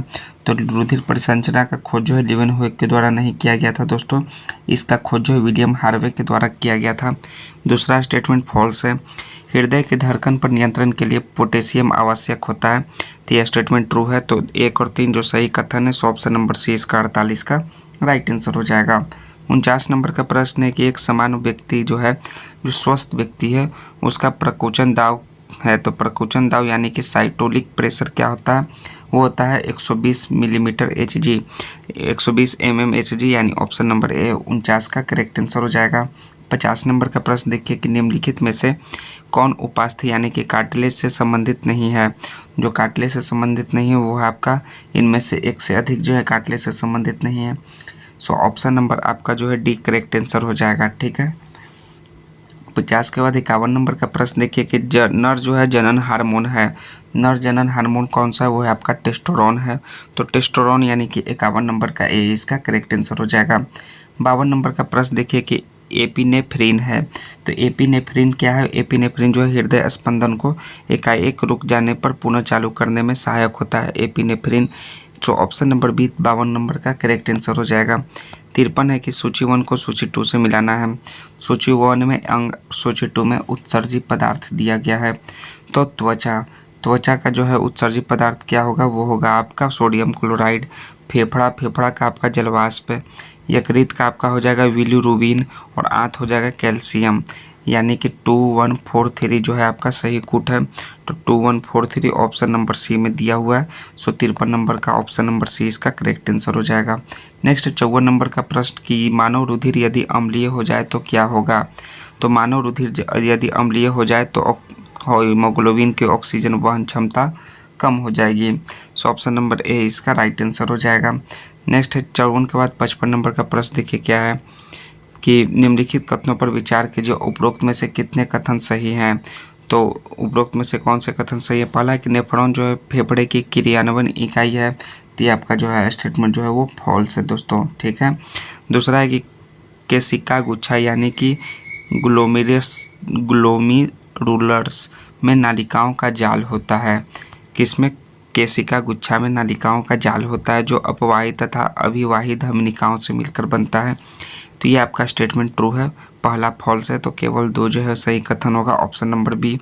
तो रुधिर परिसंचना का खोज जो है लीवेनहोइक के द्वारा नहीं किया गया था दोस्तों, इसका खोज जो है विलियम हार्वे के द्वारा किया गया था। दूसरा स्टेटमेंट फॉल्स है। हृदय के धड़कन पर नियंत्रण के लिए पोटेशियम आवश्यक होता है, तो यह स्टेटमेंट ट्रू है। तो 1 और 3 जो सही कथन है, सो ऑप्शन नंबर सी इसका 48 का राइट आंसर हो जाएगा। 49 नंबर का प्रश्न है कि एक सामान्य व्यक्ति जो है, जो स्वस्थ व्यक्ति है, उसका प्रकोचन दाव है। तो प्रकोचन दाव यानी कि साइटोलिक प्रेशर क्या होता है? वो होता है 120 मिलीमीटर Hg, 120 mmHg, यानी ऑप्शन नंबर ए 49 का करेक्ट आंसर हो जाएगा। 50 नंबर का प्रश्न देखिए कि निम्नलिखित में से कौन उपास्थि यानी कि कार्टिलेज से संबंधित नहीं है? जो कार्टिलेज से संबंधित नहीं है वो है आपका, इनमें से एक से अधिक जो है कार्टिलेज से संबंधित नहीं है। सो ऑप्शन नंबर आपका जो है डी करेक्ट आंसर हो जाएगा, ठीक है। 50 के बाद 51 नंबर का प्रश्न देखिए कि नर जो है जनन हार्मोन है, नर जनन हार्मोन कौन सा है? वो है आपका टेस्टोस्टेरोन है। तो टेस्टोस्टेरोन यानी कि 51 नंबर का ए इसका करेक्ट आंसर हो जाएगा। 52 नंबर का प्रश्न देखिए कि एपिनेफ्रिन है, तो एपिनेफ्रिन क्या है? एपिनेफ्रिन जो है हृदय स्पंदन को एकाएक रुक जाने पर पुनः चालू करने में सहायक होता है एपिनेफ्रिन। तो ऑप्शन नंबर बी 52 नंबर का करेक्ट आंसर हो जाएगा। 53 है कि सूची 1 को सूची 2 से मिलाना है। सूची 1 में अंग, सूची 2 में उत्सर्जित पदार्थ दिया गया है। तो त्वचा का जो है उत्सर्जित पदार्थ क्या होगा? वो होगा आपका सोडियम क्लोराइड। फेफड़ा का आपका जलवाष्प। यकृत का आपका हो जाएगा बिलिरुबिन और आंत हो जाएगा कैल्शियम, यानी कि 2143 जो है आपका सही कूट है। तो 2143 ऑप्शन नंबर सी में दिया हुआ है। सो 53 नंबर का ऑप्शन नंबर सी इसका करेक्ट आंसर हो जाएगा। नेक्स्ट 54 नंबर का प्रश्न कि मानव रुधिर यदि अम्लीय हो जाए तो क्या होगा? तो मानव रुधिर यदि अम्लीय हो जाए तो हीमोग्लोबिन की ऑक्सीजन वहन क्षमता कम हो जाएगी। सो ऑप्शन नंबर ए इसका राइट आंसर हो जाएगा। नेक्स्ट है 54 के बाद 55 नंबर का प्रश्न देखिए क्या है कि निम्नलिखित कथनों पर विचार कीजिए, उपरोक्त में से कितने कथन सही हैं? तो उपरोक्त में से कौन से कथन सही है? पहला है कि नेफ्रॉन जो है फेफड़े की क्रियान्वयन इकाई है, तो ये आपका जो है स्टेटमेंट जो है वो फॉल्स है दोस्तों, ठीक है। दूसरा है कि केशिका गुच्छा यानी कि ग्लोमेरुलस में नालिकाओं का जाल होता है। किसमें? केशिका गुच्छा में नालिकाओं का जाल होता है जो अपवाही तथा अभिवाही धमनिकाओं से मिलकर बनता है। तो ये आपका स्टेटमेंट ट्रू है, पहला फॉल्स है। तो केवल 2 जो है सही कथन होगा, ऑप्शन नंबर बी।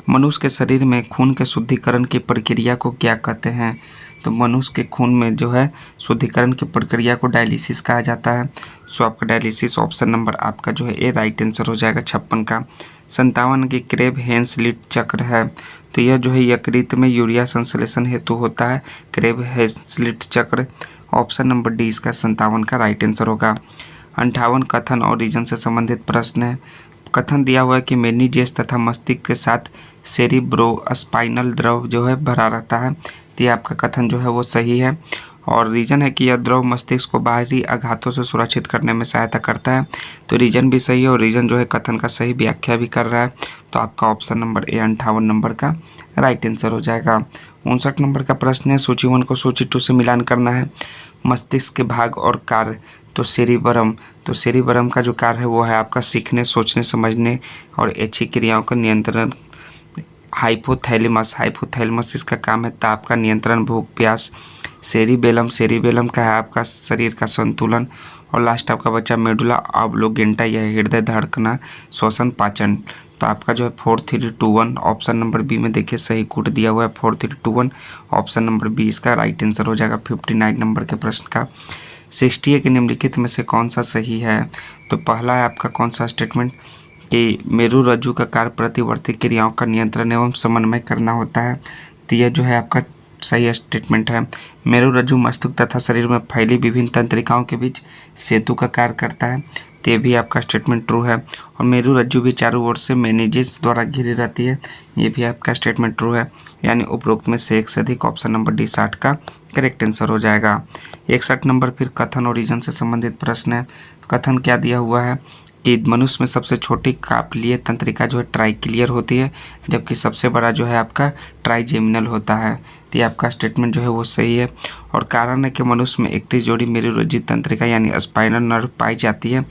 मनुष्य के शरीर में खून के शुद्धिकरण की प्रक्रिया को क्या कहते हैं? तो मनुष्य के खून में जो है शुद्धिकरण की प्रक्रिया को डायलिसिस कहा जाता है। सो आपका डायलिसिस ऑप्शन नंबर आपका जो है ए राइट आंसर हो जाएगा 56 का। 57 की क्रेब हेंसलिट चक्र है, तो यह जो है यकृत में यूरिया संश्लेषण हेतु होता है, क्रेब हेंसलिट चक्र। ऑप्शन नंबर डी इसका 57 का राइट आंसर होगा। 58 कथन और रीजन से संबंधित प्रश्न है। कथन दिया हुआ है कि मेनिजेस तथा मस्तिष्क के साथ सेरिब्रोस्पाइनल द्रव जो है भरा रहता है, तो ये आपका कथन जो है वो सही है। और रीजन है कि यह द्रव मस्तिष्क को बाहरी आघातों से सुरक्षित करने में सहायता करता है। तो रीजन भी सही है और रीजन जो है कथन का सही व्याख्या भी कर रहा है। तो आपका ऑप्शन नंबर ए 58 नंबर का राइट आंसर हो जाएगा। 59 नंबर का प्रश्न है, सूची 1 को सूची 2 से मिलान करना है। मस्तिष्क के भाग और कार्य। तो सेरिबरम का जो कार्य है वो है आपका सीखने, सोचने, समझने और ऐच्छिक क्रियाओं का नियंत्रण। हाइपोथैलेमस इसका काम है ताप का नियंत्रण, भूख प्यास। सेरिबेलम का है आपका शरीर का संतुलन। और लास्ट आपका बच्चा मेडुला ऑब्लोगेंटा, यह हृदय, धड़कना, श्वसन, पाचन। तो आपका जो है 4321 ऑप्शन नंबर बी में देखिए सही कूट दिया हुआ है 4321 ऑप्शन नंबर बी इसका राइट आंसर हो जाएगा। 59 नंबर के प्रश्न का 60 के निम्नलिखित में से कौन सा सही है। तो पहला है आपका कौन सा स्टेटमेंट कि मेरु रज्जु का कार्य प्रतिवर्ती क्रियाओं का नियंत्रण एवं समन्वय करना होता है। तो यह जो है आपका सही स्टेटमेंट है। मेरु रज्जु मस्तिष्क तथा शरीर में फैली विभिन्न तंत्रिकाओं के बीच सेतु का कार्य करता है। तो ये भी आपका स्टेटमेंट ट्रू है। और मेरु रज्जु भी चारों ओर से मेनिजेस द्वारा घिरी रहती है, ये भी आपका स्टेटमेंट ट्रू है। यानी उपरोक्त में से एक से अधिक ऑप्शन नंबर डी 60 का करेक्ट आंसर हो जाएगा। 61 नंबर फिर कथन और रीजन से संबंधित प्रश्न है। कथन क्या दिया हुआ है कि मनुष्य में सबसे छोटी कापलीय तंत्रिका जो है ट्राइक्लियर होती है, जबकि सबसे बड़ा जो है आपका ट्राइजेमिनल होता है। तो ये आपका स्टेटमेंट जो है वो सही है। और कारण है कि मनुष्य में 31 जोड़ी मेरुरज्जु तंत्रिका यानी स्पाइनल नर्व पाई जाती है।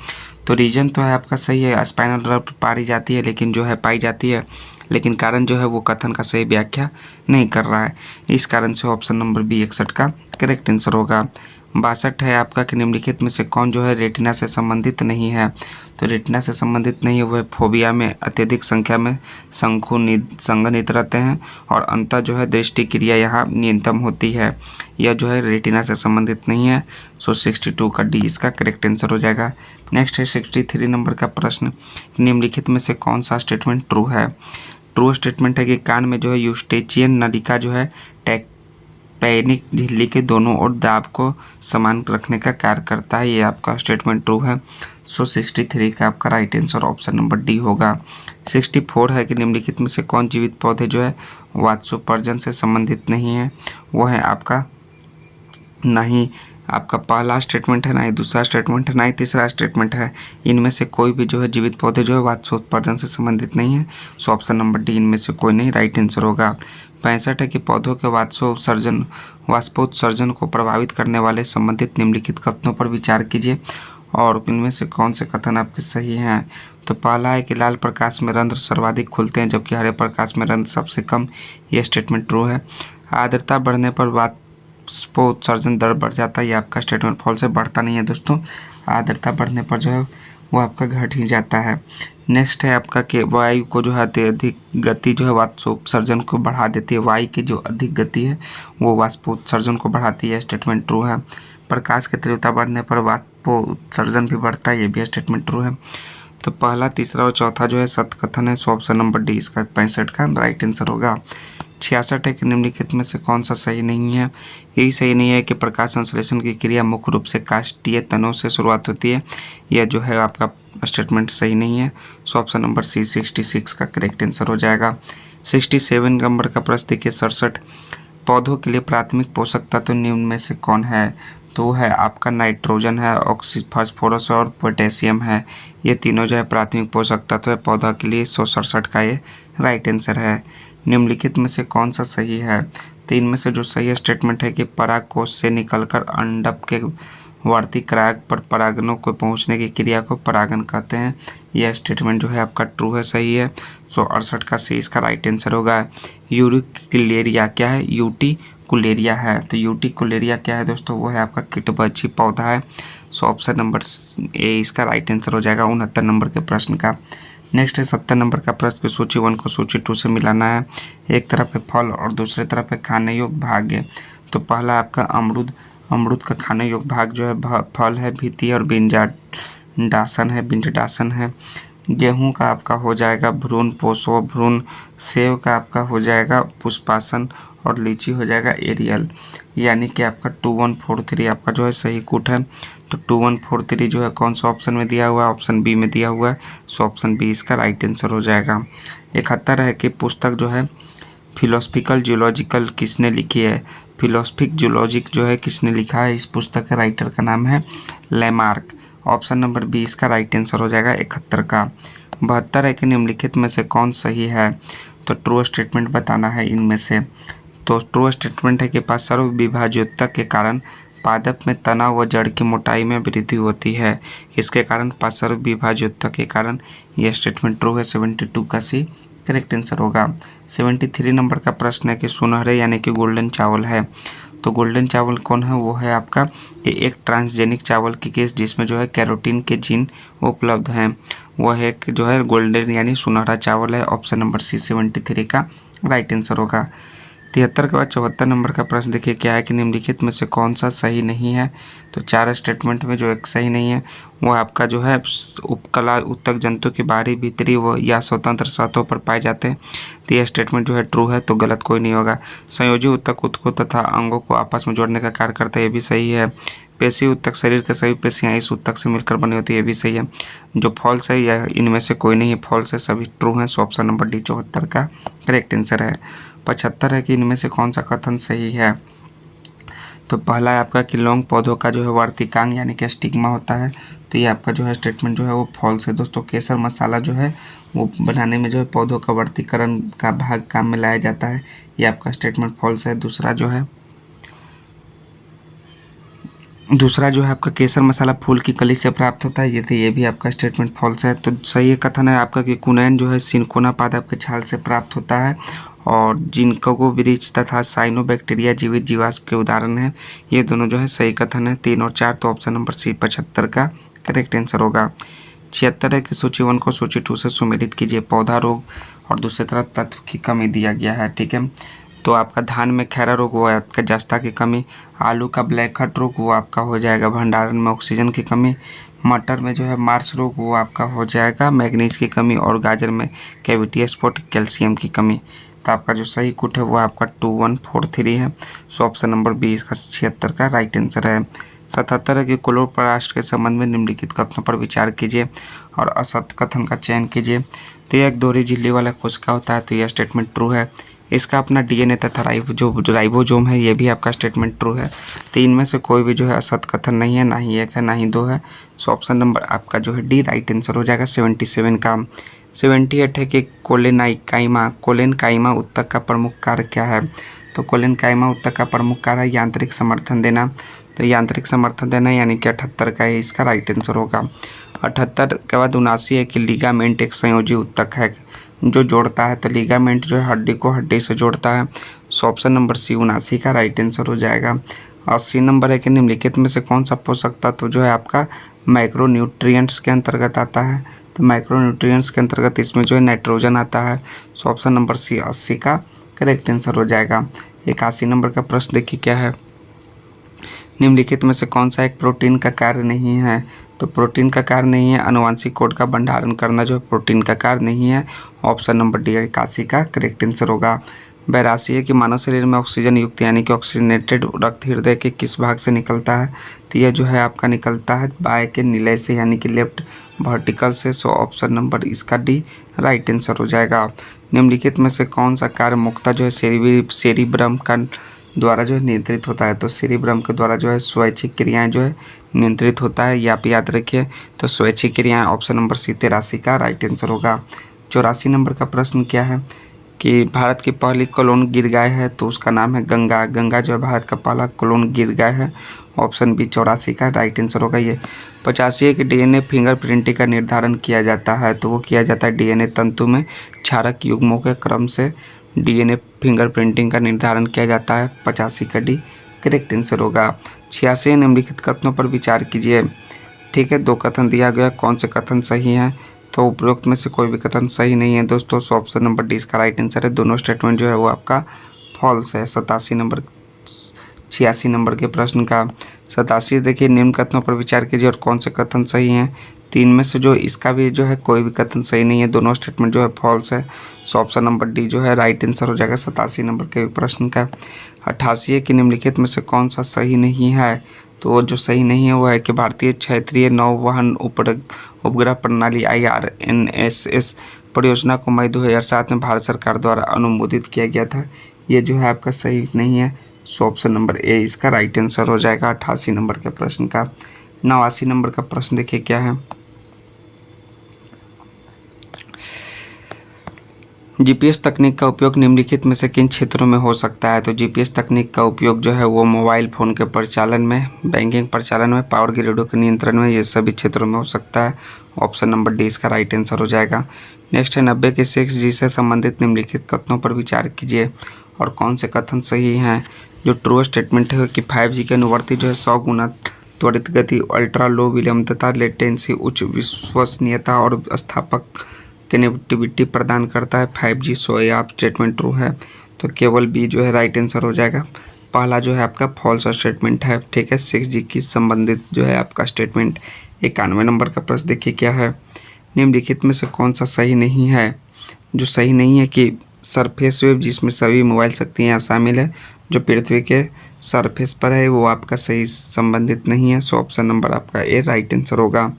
तो रीजन तो है आपका सही है, स्पाइनल नर्व पाई जाती है लेकिन जो है पाई जाती है, लेकिन कारण जो है वो कथन का सही व्याख्या नहीं कर रहा है। इस कारण से ऑप्शन नंबर बी 61 का करेक्ट आंसर होगा। 62 है आपका कि निम्नलिखित में से कौन जो है रेटिना से संबंधित नहीं है। तो रेटिना से संबंधित नहीं है वह फोबिया में अत्यधिक संख्या में संघनित रहते हैं और अंतः जो है दृष्टि क्रिया यहाँ न्यूनतम होती है। यह जो है रेटिना से संबंधित नहीं है। सो 62 का डी इसका करेक्ट आंसर हो जाएगा। नेक्स्ट है 63 नंबर का प्रश्न, निम्नलिखित में से कौन सा स्टेटमेंट ट्रू है। ट्रू स्टेटमेंट है कि कान में जो है यूस्टेचियन नलिका जो है पैनिक झिल्ली के दोनों ओर दाब को समान रखने का कार्य करता है। ये आपका स्टेटमेंट ट्रू है। सो 63 का आपका right answer option number D होगा। 64 है कि निम्नलिखित में से कौन जीवित पौधे जो है वात्सोपर्जन से संबंधित नहीं है। वो है आपका नहीं आपका पहला स्टेटमेंट है, ना ही दूसरा स्टेटमेंट है, ना ही तीसरा स्टेटमेंट है। इनमें से कोई भी जो है जीवित पौधे जो है वात्सोत्पादन से संबंधित नहीं है। सो ऑप्शन नंबर डी इनमें से कोई नहीं राइट आंसर होगा। 65 है कि पौधों के वाष्पोत्सर्जन को प्रभावित करने वाले संबंधित निम्नलिखित कथनों पर विचार कीजिए और इनमें से कौन से कथन आपके सही हैं। तो पहला है कि लाल प्रकाश में रंध्र सर्वाधिक खुलते हैं जबकि हरे प्रकाश में रंध्र सबसे कम। यह स्टेटमेंट ट्रू है। आर्द्रता बढ़ने पर वाष्पोत्सर्जन दर बढ़ जाता है। ये आपका स्टेटमेंट फॉल्स है, बढ़ता नहीं है दोस्तों। आर्द्रता बढ़ने पर जो है वो आपका घट ही जाता है। नेक्स्ट है आपका कि वायु को जो है अधिक गति जो है वाष्पोत्सर्जन को बढ़ा देती है। वायु की जो अधिक गति है वो वाष्पोत्सर्जन को बढ़ाती है। स्टेटमेंट ट्रू है। प्रकाश की तीव्रता बढ़ने पर वाष्पोत्सर्जन भी बढ़ता है। ये भी स्टेटमेंट ट्रू है। तो पहला, तीसरा और चौथा जो है सत्य कथन है। सो ऑप्शन नंबर डी इसका 65 का राइट आंसर होगा। 66 है कि निम्नलिखित में से कौन सा सही नहीं है। यही सही नहीं है कि प्रकाश संश्लेषण की क्रिया मुख्य रूप से काष्ठीय तनों से शुरुआत होती है। यह जो है आपका स्टेटमेंट सही नहीं है। सो ऑप्शन नंबर सी 66 का करेक्ट आंसर हो जाएगा। 67 नंबर का प्रश्न देखिए 67 पौधों के लिए प्राथमिक पोषक तत्व निम्न में से कौन है। तो है आपका नाइट्रोजन है, फास्फोरस और पोटेशियम है। ये तीनों जो है प्राथमिक पोषक तत्व है पौधा के लिए। 167 का ये राइट आंसर है। निम्नलिखित में से कौन सा सही है। तो इनमें से जो सही स्टेटमेंट है कि परागकोश से निकलकर अंडक के वर्ती कराग पर परागनों को पहुंचने की क्रिया को परागन कहते हैं। यह स्टेटमेंट जो है आपका ट्रू है, सही है। 168 का सी इसका राइट आंसर होगा। यूटिकुलेरिया क्या है, यूटिकुलेरिया है। तो यूटिकुलेरिया क्या है दोस्तों, वो है आपका कीटबच्ची पौधा है। सो ऑप्शन नंबर ए इसका राइट आंसर हो जाएगा 69 नंबर के प्रश्न का। नेक्स्ट है 70 नंबर का प्रश्न, सूची 1 को सूची 2 से मिलाना है। एक तरफ है फल और दूसरे तरफ है खाने योग्य भाग। तो पहला आपका अमरूद का खाने योग्य भाग जो है फल है, भीति और बिंजाडासन है। गेहूं का आपका हो जाएगा भ्रूण पोषो भ्रूण। सेव का आपका हो जाएगा पुष्पासन और लीची हो जाएगा एरियल। यानी कि आपका 2143 आपका जो है सही कूट है। तो 2143 जो है कौन सा ऑप्शन में दिया हुआ है, ऑप्शन बी में दिया हुआ है। सो ऑप्शन बी इसका राइट आंसर हो जाएगा। 71 है कि पुस्तक जो है फिलोसफिकल जूलॉजिकल किसने लिखी है? फिलोसफिक जूलॉजिक जो है किसने लिखा है? इस पुस्तक के राइटर का नाम है लैमार्क। ऑप्शन नंबर बी इसका राइट आंसर हो जाएगा 71 का। 72 है कि निम्नलिखित में से कौन सही है? तो ट्रू स्टेटमेंट बताना है इनमें से। तो ट्रू स्टेटमेंट है कि पार्श्व विभाज्यता के कारण पादप में तनाव व जड़ की मोटाई में वृद्धि होती है। इसके कारण पार्श्व विभाज्यता के कारण यह स्टेटमेंट ट्रू है। 72 का सी करेक्ट आंसर होगा। 73 नंबर का प्रश्न है कि सुनहरे यानी कि गोल्डन चावल है। तो गोल्डन चावल कौन है? वो है आपका ये एक ट्रांसजेनिक चावल की केस जिसमें जो है कैरोटीन के जीन उपलब्ध हैं। वह है जो है गोल्डन यानी सुनहरा चावल है। ऑप्शन नंबर सी 73 का राइट आंसर होगा। 73 के बाद 74 नंबर का प्रश्न देखिए क्या है कि निम्नलिखित में से कौन सा सही नहीं है? तो 4 स्टेटमेंट में जो एक सही नहीं है वो आपका जो है उपकला उत्तक जंतु के बाहरी भीतरी व या स्वतंत्र सतहों पर पाए जाते हैं। तो यह स्टेटमेंट जो है ट्रू है, तो गलत कोई नहीं होगा। संयोजी उत्तक ऊतकों तथा अंगों को आपस में जोड़ने का कार्य करता है, ये भी सही है। पेशी उत्तक शरीर के सभी पेशियाँ इस उत्तक से मिलकर बनी होती है, ये भी सही है। जो फॉल्स है यह इनमें से कोई नहीं है फॉल्स है, सभी ट्रू हैं। सो ऑप्शन नंबर डी 74 का करेक्ट आंसर है। 75 है कि इनमें से कौन सा कथन सही है? तो पहला है आपका कि लौंग पौधों का जो है वर्तिकांग यानी कि स्टिग्मा होता है। तो ये आपका जो है स्टेटमेंट जो है वो फॉल्स है दोस्तों। केसर मसाला जो है वो बनाने में जो है पौधों का वर्तीकरण का भाग काम में लाया जाता है, ये आपका स्टेटमेंट फॉल्स है। दूसरा जो है आपका केसर मसाला फूल की कली से प्राप्त होता है, ये भी आपका स्टेटमेंट फॉल्स है। तो सही कथन है आपका कि कुनैन जो है सिनकोना पादप के छाल से प्राप्त होता है और जिनको वृक्ष तथा साइनोबैक्टीरिया जीवित जीवाश्म के उदाहरण हैं। ये दोनों जो है सही कथन है। 3 और 4 तो ऑप्शन नंबर सी 75 का करेक्ट आंसर होगा। 76 है कि सूची 1 को सूची 2 से सुमेलित कीजिए। पौधा रोग और दूसरी तरफ तत्व की कमी दिया गया है, ठीक है। तो आपका धान में खैरा रोग वो है आपका जस्ता की कमी। आलू का ब्लैक हट रोग वो आपका हो जाएगा भंडारण में ऑक्सीजन की कमी। मटर में जो है मार्स रोग वो आपका हो जाएगा मैग्नीज की कमी। और गाजर में कैविटी स्पॉट कैल्शियम की कमी। तो आपका जो सही कुट है वो आपका 2143 है। सो ऑप्शन नंबर बी इसका 76 का राइट आंसर है। 77 है कि क्लोरोप्लास्ट के संबंध में निम्नलिखित कथनों पर विचार कीजिए और असत्य कथन का चयन कीजिए। तो यह एक दोहरी झिल्ली वाला कोशिका होता है, तो यह स्टेटमेंट ट्रू है। इसका अपना डीएनए तथा राइबोसोम है, ये भी आपका स्टेटमेंट ट्रू है। तो इनमें से कोई भी जो है असत कथन नहीं है, ना ही 1 है ना ही 2 है। सो ऑप्शन नंबर आपका जो है डी राइट आंसर हो जाएगा 77 का। 78 है कि कोलेनकाइमा उत्तक का प्रमुख कार्य क्या है? तो कोलेनकाइमा उत्तक का प्रमुख कार्य है यांत्रिक समर्थन देना। तो यांत्रिक समर्थन देना यानी कि 78 का है इसका राइट आंसर होगा। 78 के बाद 79 है कि लिगामेंट एक संयोजी उत्तक है जो जोड़ता है। तो लिगामेंट जो है हड्डी को हड्डी से जोड़ता है। सो ऑप्शन नंबर सी 79 का राइट आंसर हो जाएगा। 80 नंबर है कि निम्नलिखित में से कौन सा पोषक तत्व जो है आपका माइक्रोन्यूट्रिएंट्स के अंतर्गत आता है? तो माइक्रोन्यूट्रिएंट्स के अंतर्गत इसमें जो है नाइट्रोजन आता है। सो ऑप्शन नंबर सी 80 का करेक्ट आंसर हो जाएगा। 81 नंबर का प्रश्न देखिए क्या है, निम्नलिखित में से कौन सा एक प्रोटीन का कार्य नहीं है? तो प्रोटीन का कार्य नहीं है आनुवांशिक कोड का भंडारण करना, जो प्रोटीन का कार्य नहीं है। ऑप्शन नंबर डी 81 का करेक्ट आंसर होगा। 82 है कि मानव शरीर में ऑक्सीजन युक्त यानी कि ऑक्सीजनेटेड रक्त हृदय के किस भाग से निकलता है? तो यह जो है आपका निकलता है बाएं के निलय से यानी कि लेफ्ट वर्टिकल से। सो ऑप्शन नंबर इसका डी राइट आंसर हो जाएगा। निम्नलिखित में से कौन सा कार्य मुख्यतः जो है सेरिब्रम का द्वारा जो है नियंत्रित होता है? तो सेरिब्रम के द्वारा जो है स्वैच्छिक क्रियाएं जो है नियंत्रित होता है, ये आप याद रखिए। तो स्वैच्छिक क्रियाएं ऑप्शन नंबर सी 83 का राइट आंसर होगा। 84 नंबर का प्रश्न क्या है कि भारत की पहली क्लोन गिरगाय है, तो उसका नाम है गंगा। गंगा जो है भारत का पहला क्लोन गिरगाय है। ऑप्शन बी 84 का राइट आंसर होगा ये। 85 है कि डीएनए फिंगरप्रिंटिंग का निर्धारण किया जाता है, तो वो किया जाता है डीएनए तंतु में क्षारक युग्मों के क्रम से डीएनए फिंगरप्रिंटिंग का निर्धारण किया जाता है। 85 का डी करेक्ट आंसर होगा। 86 निम्नलिखित कथनों पर विचार कीजिए, ठीक है। 2 कथन दिया गया, कौन से कथन सही हैं? तो उपरोक्त में से कोई भी कथन सही नहीं है दोस्तों। सो ऑप्शन नंबर डी इसका राइट आंसर है। दोनों स्टेटमेंट जो है वो आपका फॉल्स है। 86 नंबर के प्रश्न का 87 देखिए, निम्न कथनों पर विचार कीजिए और कौन से कथन सही हैं? 3 में से जो इसका भी जो है कोई भी कथन सही नहीं है, दोनों स्टेटमेंट जो है फॉल्स है। सो ऑप्शन नंबर डी जो है राइट आंसर हो जाएगा 87 नंबर के प्रश्न का। 88 है कि निम्नलिखित में से कौन सा सही नहीं है? तो जो सही नहीं है वो है कि भारतीय क्षेत्रीय नौवहन उपग्रह प्रणाली IRNSS परियोजना को मई 2007 में भारत सरकार द्वारा अनुमोदित किया गया था। ये जो है आपका सही नहीं है, सो ऑप्शन नंबर ए इसका राइट आंसर हो जाएगा 88 नंबर के प्रश्न का। 89 नंबर का प्रश्न देखिए क्या है। जीपीएस तकनीक का उपयोग निम्नलिखित में से किन क्षेत्रों में हो सकता है? तो जीपीएस तकनीक का उपयोग जो है वो मोबाइल फ़ोन के परिचालन में, बैंकिंग परिचालन में, पावर ग्रिडों के नियंत्रण में, ये सभी क्षेत्रों में हो सकता है। ऑप्शन नंबर डी इसका राइट आंसर हो जाएगा। नेक्स्ट है 90 के 6G से संबंधित निम्नलिखित कथनों पर विचार कीजिए और कौन से कथन सही हैं। जो ट्रू स्टेटमेंट है कि 5G के अनुवर्ती जो है 100 गुना त्वरित गति, अल्ट्रा लो विलंबता, लेटेंसी, उच्च विश्वसनीयता और स्थापक कनेक्टिविटी प्रदान करता है 5G। सो ये आप स्टेटमेंट ट्रू है, तो केवल बी जो है राइट आंसर हो जाएगा। पहला जो है आपका फॉल्स स्टेटमेंट है, ठीक है। 6G की संबंधित जो है आपका स्टेटमेंट। 91 नंबर का प्रश्न देखिए क्या है। निम्नलिखित में से कौन सा सही नहीं है? जो सही नहीं है कि सरफेस वेव जिसमें सभी मोबाइल शक्तियाँ शामिल है, जो पृथ्वी के सरफेस पर है, वो आपका सही संबंधित नहीं है। सो ऑप्शन नंबर आपका ए राइट आंसर होगा।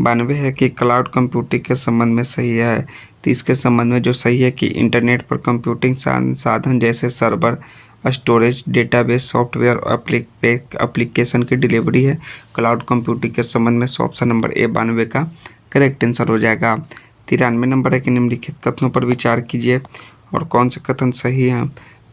92 है कि क्लाउड कंप्यूटिंग के संबंध में सही है। 30 के संबंध में जो सही है कि इंटरनेट पर कंप्यूटिंग साधन जैसे सर्वर, स्टोरेज, डेटाबेस, सॉफ्टवेयर और एप्लीकेशन की डिलीवरी है क्लाउड कंप्यूटिंग के संबंध में। सो ऑप्शन नंबर ए 92 का करेक्ट आंसर हो जाएगा। 93 नंबर है कि निम्नलिखित कथनों पर विचार कीजिए और कौन से कथन सही हैं।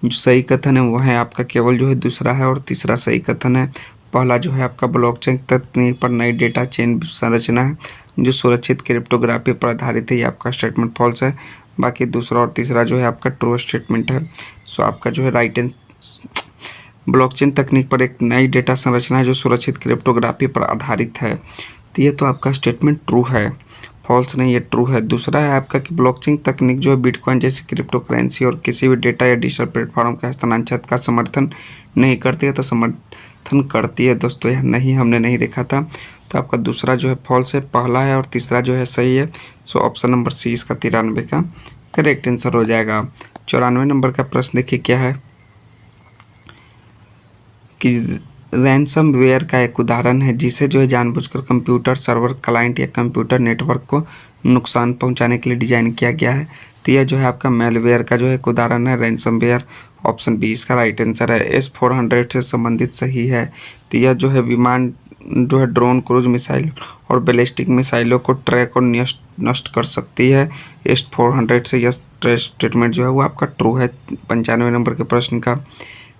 जो सही कथन है वो है आपका केवल जो है दूसरा है और तीसरा सही कथन है। पहला जो है आपका ब्लॉकचेन तकनीक पर नई डेटा चेन संरचना है जो सुरक्षित क्रिप्टोग्राफी पर आधारित है, ये आपका स्टेटमेंट फॉल्स है। बाकी दूसरा और तीसरा जो है आपका ट्रू स्टेटमेंट है। सो आपका जो है राइट ब्लॉकचेन तकनीक पर एक नई डेटा संरचना है जो सुरक्षित क्रिप्टोग्राफी पर आधारित है, तो ये तो आपका स्टेटमेंट ट्रू है, फॉल्स नहीं, ये ट्रू है। दूसरा है आपका कि ब्लॉकचेन तकनीक जो है बिटकॉइन जैसी क्रिप्टो करेंसी और किसी भी डेटा या डिजिटल प्लेटफॉर्म के हस्तांतरण का समर्थन नहीं करती है, तो समर्थन करती है दोस्तों, यह नहीं, हमने नहीं देखा था। तो आपका दूसरा जो है फॉल्स है, पहला है और तीसरा जो है सही है। सो ऑप्शन नंबर सी इसका 93 का करेक्ट आंसर हो जाएगा। 94 नंबर का प्रश्न देखिए क्या है कि रैनसमवेयर का एक उदाहरण है जिसे जो है जानबूझकर कंप्यूटर सर्वर, क्लाइंट या कंप्यूटर नेटवर्क को नुकसान पहुंचाने के लिए डिजाइन किया गया है, तो यह जो है आपका मेलवेयर का जो है एक उदाहरण है रैनसमवेयर। ऑप्शन बी इसका राइट आंसर है। S-400 से संबंधित सही है, तो यह जो है विमान जो है ड्रोन, क्रूज मिसाइल और बैलिस्टिक मिसाइलों को ट्रैक और नष्ट कर सकती है। S-400 से यह स्टेटमेंट जो है वो आपका ट्रू है। 95 नंबर के प्रश्न का।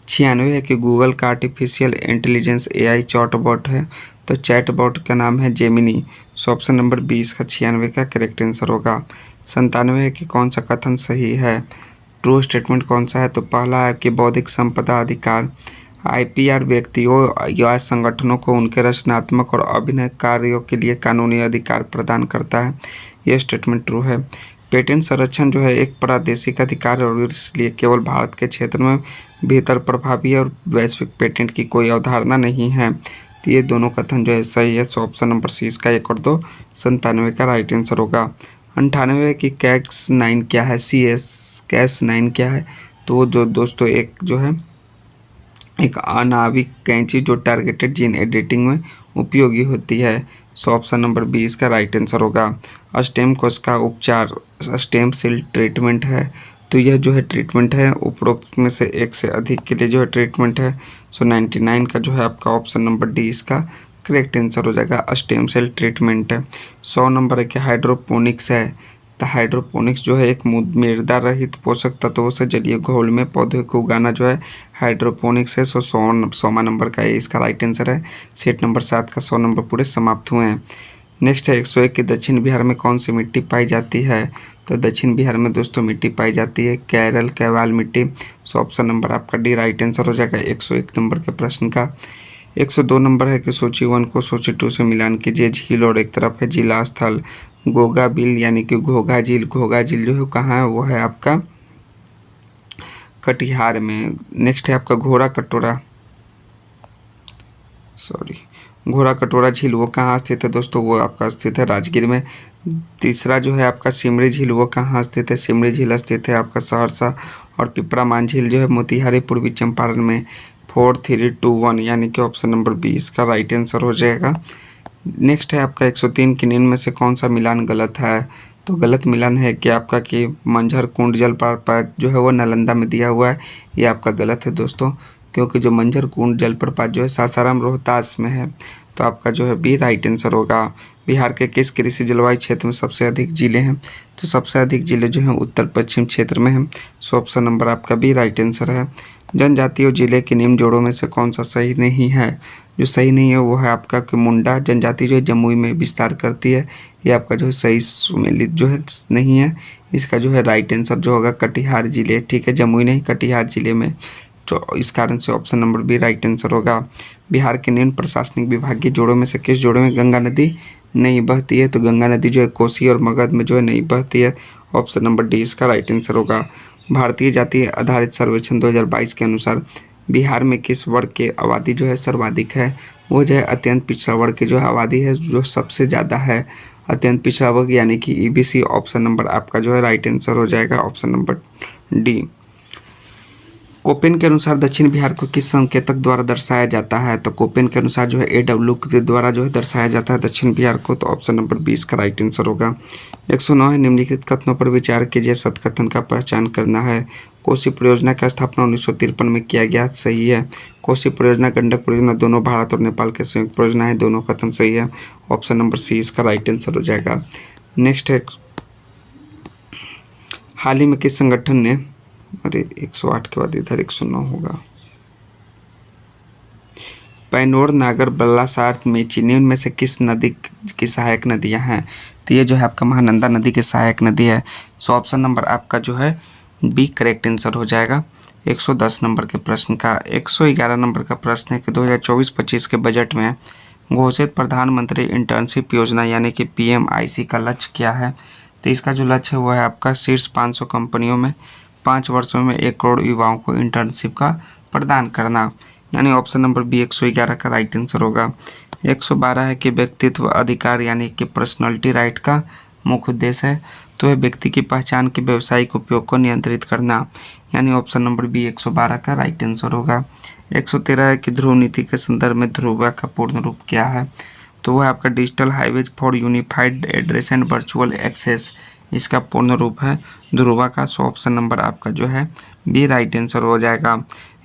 96 है कि गूगल का आर्टिफिशियल इंटेलिजेंस AI चैटबॉट है, तो चैटबॉट का नाम है जेमिनी। सो ऑप्शन नंबर 20 का 96 का करेक्ट आंसर होगा। 97 है कि कौन सा कथन सही है, ट्रू स्टेटमेंट कौन सा है, तो पहला है कि बौद्धिक संपदा अधिकार IPR व्यक्तियों या संगठनों को उनके रचनात्मक और अभिनय कार्यों के लिए कानूनी अधिकार प्रदान करता है, यह स्टेटमेंट ट्रू है। पेटेंट संरक्षण जो है एक प्रादेशिक अधिकार है और इसलिए केवल भारत के क्षेत्र में भीतर प्रभावी है और वैश्विक पेटेंट की कोई अवधारणा नहीं है, तो ये दोनों कथन जो है सही है। सो ऑप्शन नंबर सी इसका 1 और 2 97 का राइट आंसर होगा। 98 की Cas9 क्या है, Cas9 क्या है, तो जो दोस्तों एक जो है एक अनाविक कैंची जो टारगेटेड जीन एडिटिंग में उपयोगी होती है। सो ऑप्शन नंबर 20 का राइट आंसर होगा। स्टेम कोशिका उपचार स्टेम सेल ट्रीटमेंट है, तो यह जो है ट्रीटमेंट है उपरोक्त में से एक से अधिक के लिए जो है ट्रीटमेंट है। सो 99 का जो है आपका ऑप्शन नंबर डी इसका करेक्ट आंसर हो जाएगा, स्टेम सेल ट्रीटमेंट है। 100 नंबर है कि हाइड्रोपोनिक्स है, तो हाइड्रोपोनिक्स जो है एक मृदा रहित पोषक तत्वों से जलीय घोल में पौधे को उगाना जो है हाइड्रोपोनिक्स है। सो 100 नंबर का इसका राइट आंसर है। सेट नंबर 7 का 100 नंबर पूरे समाप्त हुए हैं। नेक्स्ट है 101 कि दक्षिण बिहार में कौन सी मिट्टी पाई जाती है, तो दक्षिण बिहार में दोस्तों मिट्टी पाई जाती है कैरल कैवाल मिट्टी। सो ऑप्शन नंबर आपका डी राइट आंसर हो जाएगा 101 नंबर के प्रश्न का। 102 नंबर है कि सूची 1 को सूची 2 से मिलान कीजिए। झील और एक तरफ है जिला स्थल गोगा बिल यानी कि घोघा झील। घोघा झील जो है कहाँ है, वो है आपका कटिहार में। नेक्स्ट है आपका घोड़ा कटोरा झील, वो कहाँ स्थित है दोस्तों, वो आपका स्थित है राजगीर में। तीसरा जो है आपका सिमरी झील, वो कहाँ स्थित है, सिमरी झील स्थित है आपका सहरसा। और पिपरामान झील जो है मोतिहारी पूर्वी चंपारण में। 4 3 2 1 यानी कि ऑप्शन नंबर 20 का राइट आंसर हो जाएगा। नेक्स्ट है आपका 103 कि निम्न में से कौन सा मिलान गलत है, तो गलत मिलान है कि आपका कि मंझर कुंड जलप्रपात जो है वो नालंदा में दिया हुआ है, ये आपका गलत है दोस्तों, क्योंकि जो मंझर कुंड जलप्रपात जो है सासाराम रोहतास में है। तो आपका जो है बी राइट आंसर होगा। बिहार के किस कृषि जलवायु क्षेत्र में सबसे अधिक जिले हैं? तो सबसे अधिक जिले जो हैं उत्तर पश्चिम क्षेत्र में हैं। सो ऑप्शन नंबर आपका बी राइट आंसर है। जनजातीय जिले के निम्न जोड़ों में से कौन सा सही नहीं है? जो सही नहीं है वो है आपका कि मुंडा जनजाति जो है जमुई में विस्तार करती है, ये आपका जो है सही सुमेलित जो है नहीं है। इसका जो है राइट आंसर जो होगा कटिहार जिले, ठीक है, जमुई नहीं कटिहार जिले में। तो इस कारण से option number B right answer होगा। बिहार के निम्न प्रशासनिक विभागीय जोड़ों में से किस जोड़े में गंगा नदी नहीं बहती है? तो गंगा नदी जो है कोसी और मगध में जो है नहीं बहती है। ऑप्शन नंबर डी इसका राइट आंसर होगा। भारतीय जाति आधारित सर्वेक्षण 2022 के अनुसार बिहार में किस वर्ग की आबादी जो है सर्वाधिक है? वो जो है अत्यंत पिछड़ा वर्ग की जो है आबादी है जो सबसे ज़्यादा है, अत्यंत पिछड़ा वर्ग यानी कि ईबीसी। ऑप्शन नंबर आपका जो है राइट आंसर हो जाएगा, ऑप्शन नंबर डी। कोपेन के अनुसार दक्षिण बिहार को किस संकेतक द्वारा दर्शाया जाता है? तो कोपेन के अनुसार जो है AW के द्वारा जो है दर्शाया जाता है दक्षिण बिहार को। तो ऑप्शन नंबर 20 का राइट आंसर होगा। 109 है, निम्नलिखित कथनों पर विचार कीजिए, सत्कथन का पहचान करना है। कोसी परियोजना का स्थापना 1953 में किया गया, सही है। कोसी परियोजना गंडक परियोजना दोनों भारत और नेपाल के संयुक्त परियोजना है, दोनों कथन सही है। ऑप्शन नंबर सी इसका राइट आंसर हो जाएगा। नेक्स्ट है, हाल ही में किस संगठन ने, अरे 108 के बाद इधर 109 होगा, पैनोर नागर बल्लासार मेची में से किस नदी की सहायक नदियां हैं? तो ये जो है आपका महानंदा नदी की सहायक नदी है। सो ऑप्शन नंबर आपका जो है बी करेक्ट आंसर हो जाएगा। 110 नंबर के प्रश्न का 111 नंबर का प्रश्न है कि 2024-25 के बजट में घोषित प्रधानमंत्री इंटर्नशिप योजना यानी कि PMIC का लक्ष्य क्या है? तो इसका जो लक्ष्य है वो है आपका शीर्ष 500 कंपनियों में 5 वर्षों में 1 करोड़ युवाओं को इंटर्नशिप का प्रदान करना, यानी ऑप्शन नंबर बी 111 का राइट आंसर होगा। 112 है कि व्यक्तित्व अधिकार यानी कि पर्सनालिटी राइट का मुख्य उद्देश्य है, तो यह व्यक्ति की पहचान के व्यावसायिक उपयोग को नियंत्रित करना, यानी ऑप्शन नंबर बी 112 का राइट आंसर होगा। 113 है कि ध्रुव नीति के संदर्भ में ध्रुवा का पूर्ण रूप क्या है? तो वह आपका digital highways for unified address and virtual access, इसका पूर्ण रूप है ध्रुवा का। सो ऑप्शन नंबर आपका जो है बी राइट आंसर हो जाएगा।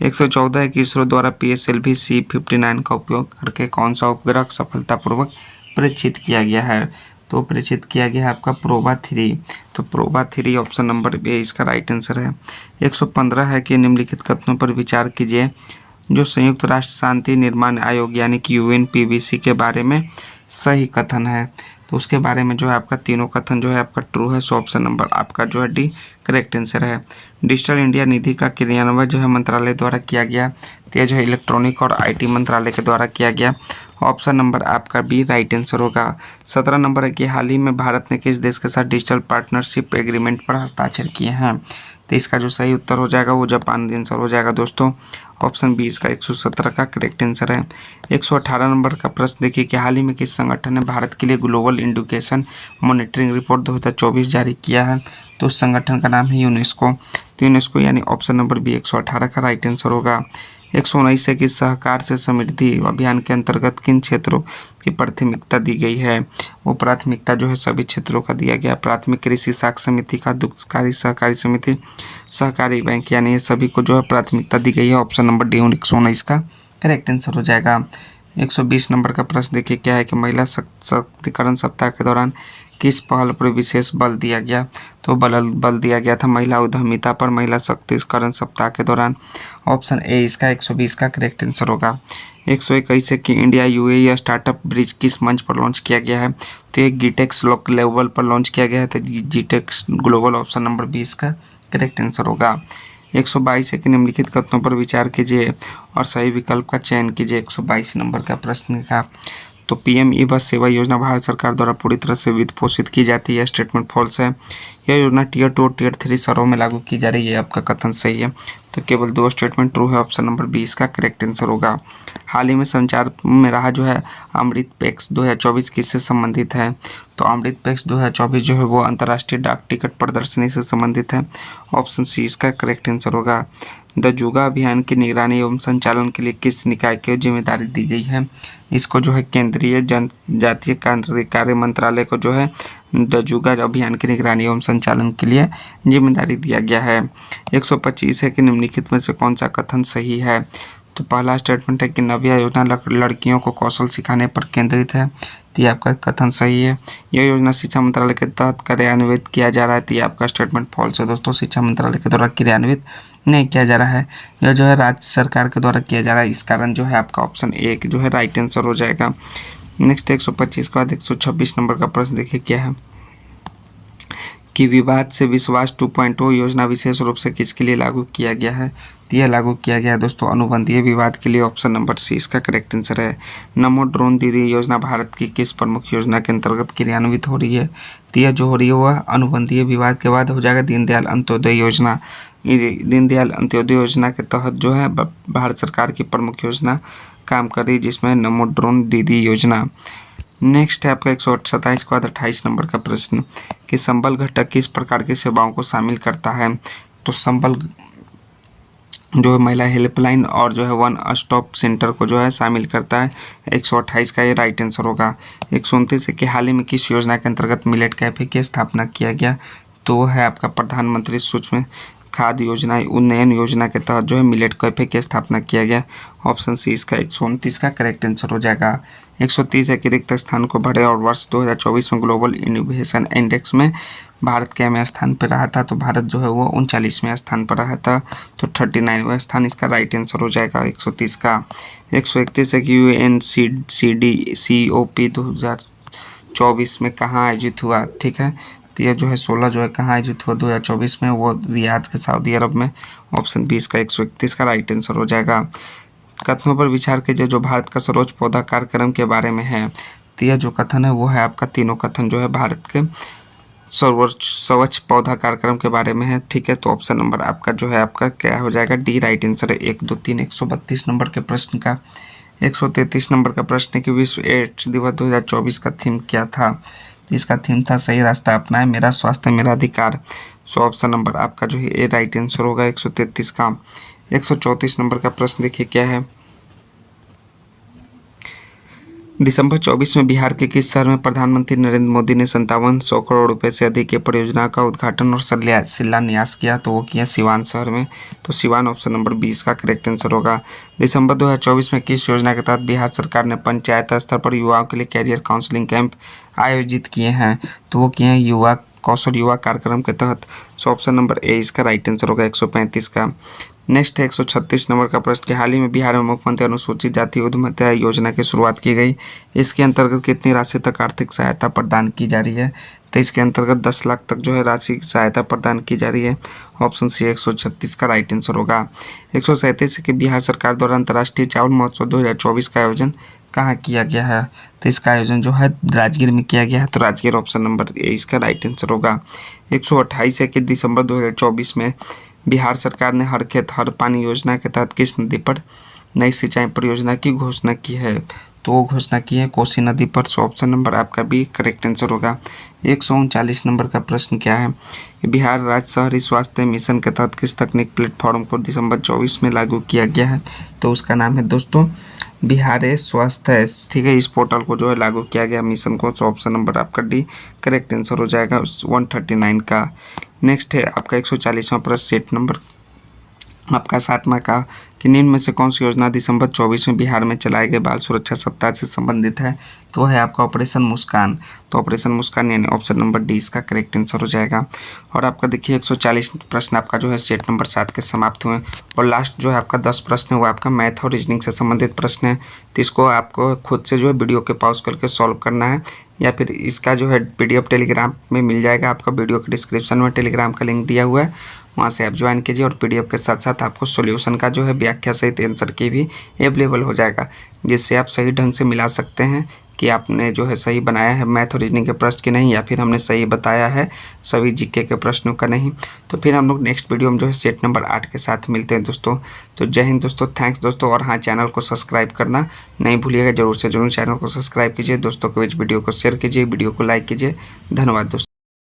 114 है कि इसरो द्वारा PSLV C59 का उपयोग करके कौन सा उपग्रह सफलतापूर्वक प्रेक्षित किया गया है? तो प्रेक्षित किया गया है आपका प्रोबा 3। तो प्रोबा 3 ऑप्शन नंबर बी इसका राइट आंसर है। 115 है कि निम्नलिखित कथनों पर विचार कीजिए जो संयुक्त राष्ट्र शांति निर्माण आयोग यानी कि UNPBC के बारे में सही कथन है। तो उसके बारे में जो है आपका तीनों कथन जो है आपका ट्रू है। सो ऑप्शन नंबर आपका जो है डी करेक्ट आंसर है। डिजिटल इंडिया निधि का क्रियान्वयन जो है मंत्रालय द्वारा किया गया, तो यह जो है इलेक्ट्रॉनिक और IT मंत्रालय के द्वारा किया गया। ऑप्शन नंबर आपका बी राइट आंसर होगा। 17 नंबर है कि हाल ही में भारत ने किस देश के साथ डिजिटल पार्टनरशिप एग्रीमेंट पर हस्ताक्षर किए हैं? तो इसका जो सही उत्तर हो जाएगा वो जापान आंसर हो जाएगा दोस्तों। ऑप्शन बी इसका 117 का करेक्ट आंसर है। 118 नंबर का प्रश्न देखिए कि हाल ही में किस संगठन ने भारत के लिए ग्लोबल एजुकेशन मॉनिटरिंग रिपोर्ट 2024 जारी किया है? तो उस संगठन का नाम है यूनेस्को। तो यूनेस्को यानी ऑप्शन नंबर बी 118 का राइट आंसर होगा। 119 है कि सहकार से समृद्धि अभियान के अंतर्गत किन क्षेत्रों की प्राथमिकता दी गई है? वो प्राथमिकता जो है सभी क्षेत्रों का दिया गया। प्राथमिक कृषि साख समिति का, दुग्धकारी सहकारी समिति, सहकारी बैंक, यानी ये सभी को जो है प्राथमिकता दी गई है। ऑप्शन नंबर डी 119 का करेक्ट आंसर हो जाएगा। 120 नंबर का प्रश्न देखिए क्या है कि महिला सशक्तिकरण सप्ताह के दौरान किस पहल पर विशेष बल दिया गया? तो बल दिया गया था महिला उद्यमिता पर महिला सशक्तिकरण सप्ताह के दौरान। ऑप्शन ए इसका 120 का करेक्ट आंसर होगा। 121 है कि इंडिया UAE स्टार्टअप ब्रिज किस मंच पर लॉन्च किया गया है? तो ये GTEX लेवल पर लॉन्च किया गया है, तो GTEX ग्लोबल ऑप्शन नंबर 20 का करेक्ट आंसर होगा। 122 है कि निम्नलिखित कथनों पर विचार कीजिए और सही विकल्प का चयन कीजिए। 122 नंबर का प्रश्न का तो PM बस सेवा योजना भारत सरकार द्वारा पूरी तरह से वित्त पोषित की जाती है, स्टेटमेंट फॉल्स है। यह योजना Tier 2 और Tier 3 शहरों में लागू की जा रही है, आपका कथन सही है। तो केवल 2 स्टेटमेंट ट्रू है, ऑप्शन नंबर 20 का करेक्ट आंसर होगा। हाल ही में संचार में रहा जो है अमृत पैक्स 2024 किससे संबंधित है? तो अमृत पैक्स 2024 जो है वो अंतर्राष्ट्रीय डाक टिकट प्रदर्शनी से संबंधित है। ऑप्शन सी इसका करेक्ट आंसर होगा। द जुगा अभियान की निगरानी एवं संचालन के लिए किस निकाय को जिम्मेदारी दी गई है? इसको जो है केंद्रीय जनजातीय कार्य मंत्रालय को जो है द जुगा अभियान की निगरानी एवं संचालन के लिए जिम्मेदारी दिया गया है। 125 है कि निम्नलिखित में से कौन सा कथन सही है? तो पहला स्टेटमेंट है कि नव्या योजना लड़कियों को कौशल सिखाने पर केंद्रित है, तो ये आपका कथन सही है। यह योजना शिक्षा मंत्रालय के तहत कार्यान्वित किया जा रहा है, तो ये आपका स्टेटमेंट फॉल्स है दोस्तों। शिक्षा मंत्रालय के द्वारा कार्यान्वित नहीं किया जा रहा है, यह जो है राज्य सरकार के द्वारा किया जा रहा है। इस कारण जो है आपका ऑप्शन ए जो है राइट आंसर हो जाएगा। नेक्स्ट 125 के बाद 126 नंबर का प्रश्न देखिए क्या है कि विवाद से विश्वास 2.0 योजना विशेष रूप से किसके लिए लागू किया गया है? तो यह लागू किया गया है दोस्तों अनुबंधीय विवाद के लिए। ऑप्शन नंबर सी इसका करेक्ट आंसर है। नमो ड्रोन दीदी योजना भारत की किस प्रमुख योजना के अंतर्गत क्रियान्वित हो रही है? तो यह जो हो रही है वह अनुबंधीय विवाद के बाद हो जाएगा दीनदयाल अंत्योदय योजना। दीनदयाल अंत्योदय योजना के तहत जो है भारत सरकार की प्रमुख योजना काम कर रही है, जिसमें नमो ड्रोन दीदी योजना। नेक्स्ट है आपका 127 के बाद 28 नंबर का प्रश्न कि संबल घटक किस प्रकार की सेवाओं को शामिल करता है? तो संबल जो है महिला हेल्पलाइन और जो है वन स्टॉप सेंटर को जो है शामिल करता है। 128 का ये राइट आंसर होगा। 129 है कि हाल ही में किस योजना के अंतर्गत मिलेट कैफे की स्थापना किया गया? तो वो है आपका प्रधानमंत्री सूक्ष्म खाद्य योजना उन्नयन योजना के तहत जो है मिलेट कैफे की स्थापना किया गया। ऑप्शन सी इसका 129 का करेक्ट आंसर हो जाएगा। 130 है कि रिक्त स्थान को भरे और वर्ष 2024 में ग्लोबल इनोवेशन इंडेक्स में भारत के स्थान पर रहा था? तो भारत जो है वो 39वें स्थान पर रहा था, तो 39वां स्थान इसका राइट आंसर हो जाएगा 130 का। 131 है कि UNCDCOP 2024 में कहाँ आयोजित हुआ? ठीक है, तो यह जो है 16 जो है कहाँ आयोजित हुआ 2024 में? वो रियाद के सऊदी अरब में। ऑप्शन 20 का 131 का राइट आंसर हो जाएगा। कथनों पर विचार कीजिए जो भारत का सर्वोच्च पौधा कार्यक्रम के बारे में है। तो यह जो कथन है वो है आपका तीनों कथन जो है भारत के सर्वोच्च पौधा कार्यक्रम के बारे में है। ठीक है, तो ऑप्शन नंबर आपका जो है आपका क्या हो जाएगा? डी राइट आंसर है। 1, 2, 3 132 नंबर के प्रश्न का 133 नंबर का प्रश्न है कि विश्व एड्स दिवस 2024 का थीम क्या था? इसका थीम था सही रास्ता अपनाएं, मेरा स्वास्थ्य मेरा अधिकार। सो ऑप्शन नंबर आपका जो है ए राइट आंसर होगा 133 का। 134 नंबर का प्रश्न देखिए क्या है। दिसंबर 24 में बिहार के किस शहर में प्रधानमंत्री नरेंद्र मोदी ने 5700 करोड़ रुपए से अधिक की परियोजना का उद्घाटन और शिलान्यास किया? तो वो किया सिवान शहर में। तो सिवान ऑप्शन नंबर 20 का करेक्ट आंसर होगा। दिसंबर 2024 में किस योजना के तहत बिहार सरकार ने पंचायत स्तर पर युवाओं के लिए कैरियर काउंसलिंग कैंप आयोजित किए हैं? तो वो किए हैं युवा कौशल युवा कार्यक्रम के तहत। सो ऑप्शन नंबर ए इसका राइट आंसर होगा 135 का। नेक्स्ट है 136 नंबर का प्रश्न कि हाल ही में बिहार में मुख्यमंत्री अनुसूचित जाति उद्यमिता योजना की शुरुआत की गई। इसके अंतर्गत कितनी राशि तक आर्थिक सहायता प्रदान की जा रही है? तो इसके अंतर्गत 10 लाख तक जो है राशि सहायता प्रदान की जा रही है। ऑप्शन सी 136 का राइट आंसर होगा। 137 है कि बिहार सरकार द्वारा अंतर्राष्ट्रीय चावल महोत्सव 2024 का आयोजन कहाँ किया गया है? तो इसका आयोजन जो है राजगीर में किया गया है। तो राजगीर ऑप्शन नंबर ए इसका राइट आंसर होगा। 128 है कि दिसंबर 2024 में बिहार सरकार ने हर खेत हर पानी योजना के तहत किस नदी पर नई सिंचाई परियोजना की घोषणा की है? तो वो घोषणा की है कोसी नदी पर। सो ऑप्शन नंबर आपका भी करेक्ट आंसर होगा। 139 नंबर का प्रश्न क्या है? बिहार राज्य शहरी स्वास्थ्य मिशन के तहत किस तकनीक प्लेटफॉर्म को दिसंबर 24 में लागू किया गया है? तो उसका नाम है दोस्तों बिहार स्वास्थ्य। ठीक है, इस पोर्टल को जो है लागू किया गया मिशन को। सो ऑप्शन नंबर आपका डी करेक्ट आंसर हो जाएगा 139 का। नेक्स्ट है आपका 140वां प्रश्न सेट नंबर आपका 7वां का कि निम्न में से कौन सी योजना दिसंबर 24 में बिहार में चलाए गए बाल सुरक्षा सप्ताह से संबंधित है? तो है आपका ऑपरेशन मुस्कान। तो ऑपरेशन मुस्कान यानी ऑप्शन नंबर डी इसका करेक्ट आंसर हो जाएगा। और आपका देखिए 140 प्रश्न आपका जो है सेट नंबर 7 के समाप्त हुए और लास्ट जो है आपका 10 प्रश्न है वो आपका मैथ और रीजनिंग से संबंधित प्रश्न है। तो इसको आपको खुद से जो है वीडियो के पॉज करके सॉल्व करना है या फिर इसका जो है PDF टेलीग्राम में मिल जाएगा। आपका वीडियो के डिस्क्रिप्शन में टेलीग्राम का लिंक दिया हुआ है, वहाँ से आप ज्वाइन कीजिए और PDF के साथ साथ आपको सॉल्यूशन का जो है व्याख्या सहित आंसर की भी अवेलेबल हो जाएगा, जिससे आप सही ढंग से मिला सकते हैं कि आपने जो है सही बनाया है मैथ और रीजनिंग के प्रश्न की नहीं, या फिर हमने सही बताया है सभी GK के प्रश्नों का नहीं। तो फिर हम लोग नेक्स्ट वीडियो में जो है सेट नंबर 8 के साथ मिलते हैं दोस्तों। तो जय हिंद दोस्तों, थैंक्स दोस्तों। और हाँ, चैनल को सब्सक्राइब करना नहीं भूलिएगा, जरूर से जरूर चैनल को सब्सक्राइब कीजिए, दोस्तों के बीच वीडियो को शेयर कीजिए, वीडियो को लाइक कीजिए। धन्यवाद दोस्तों।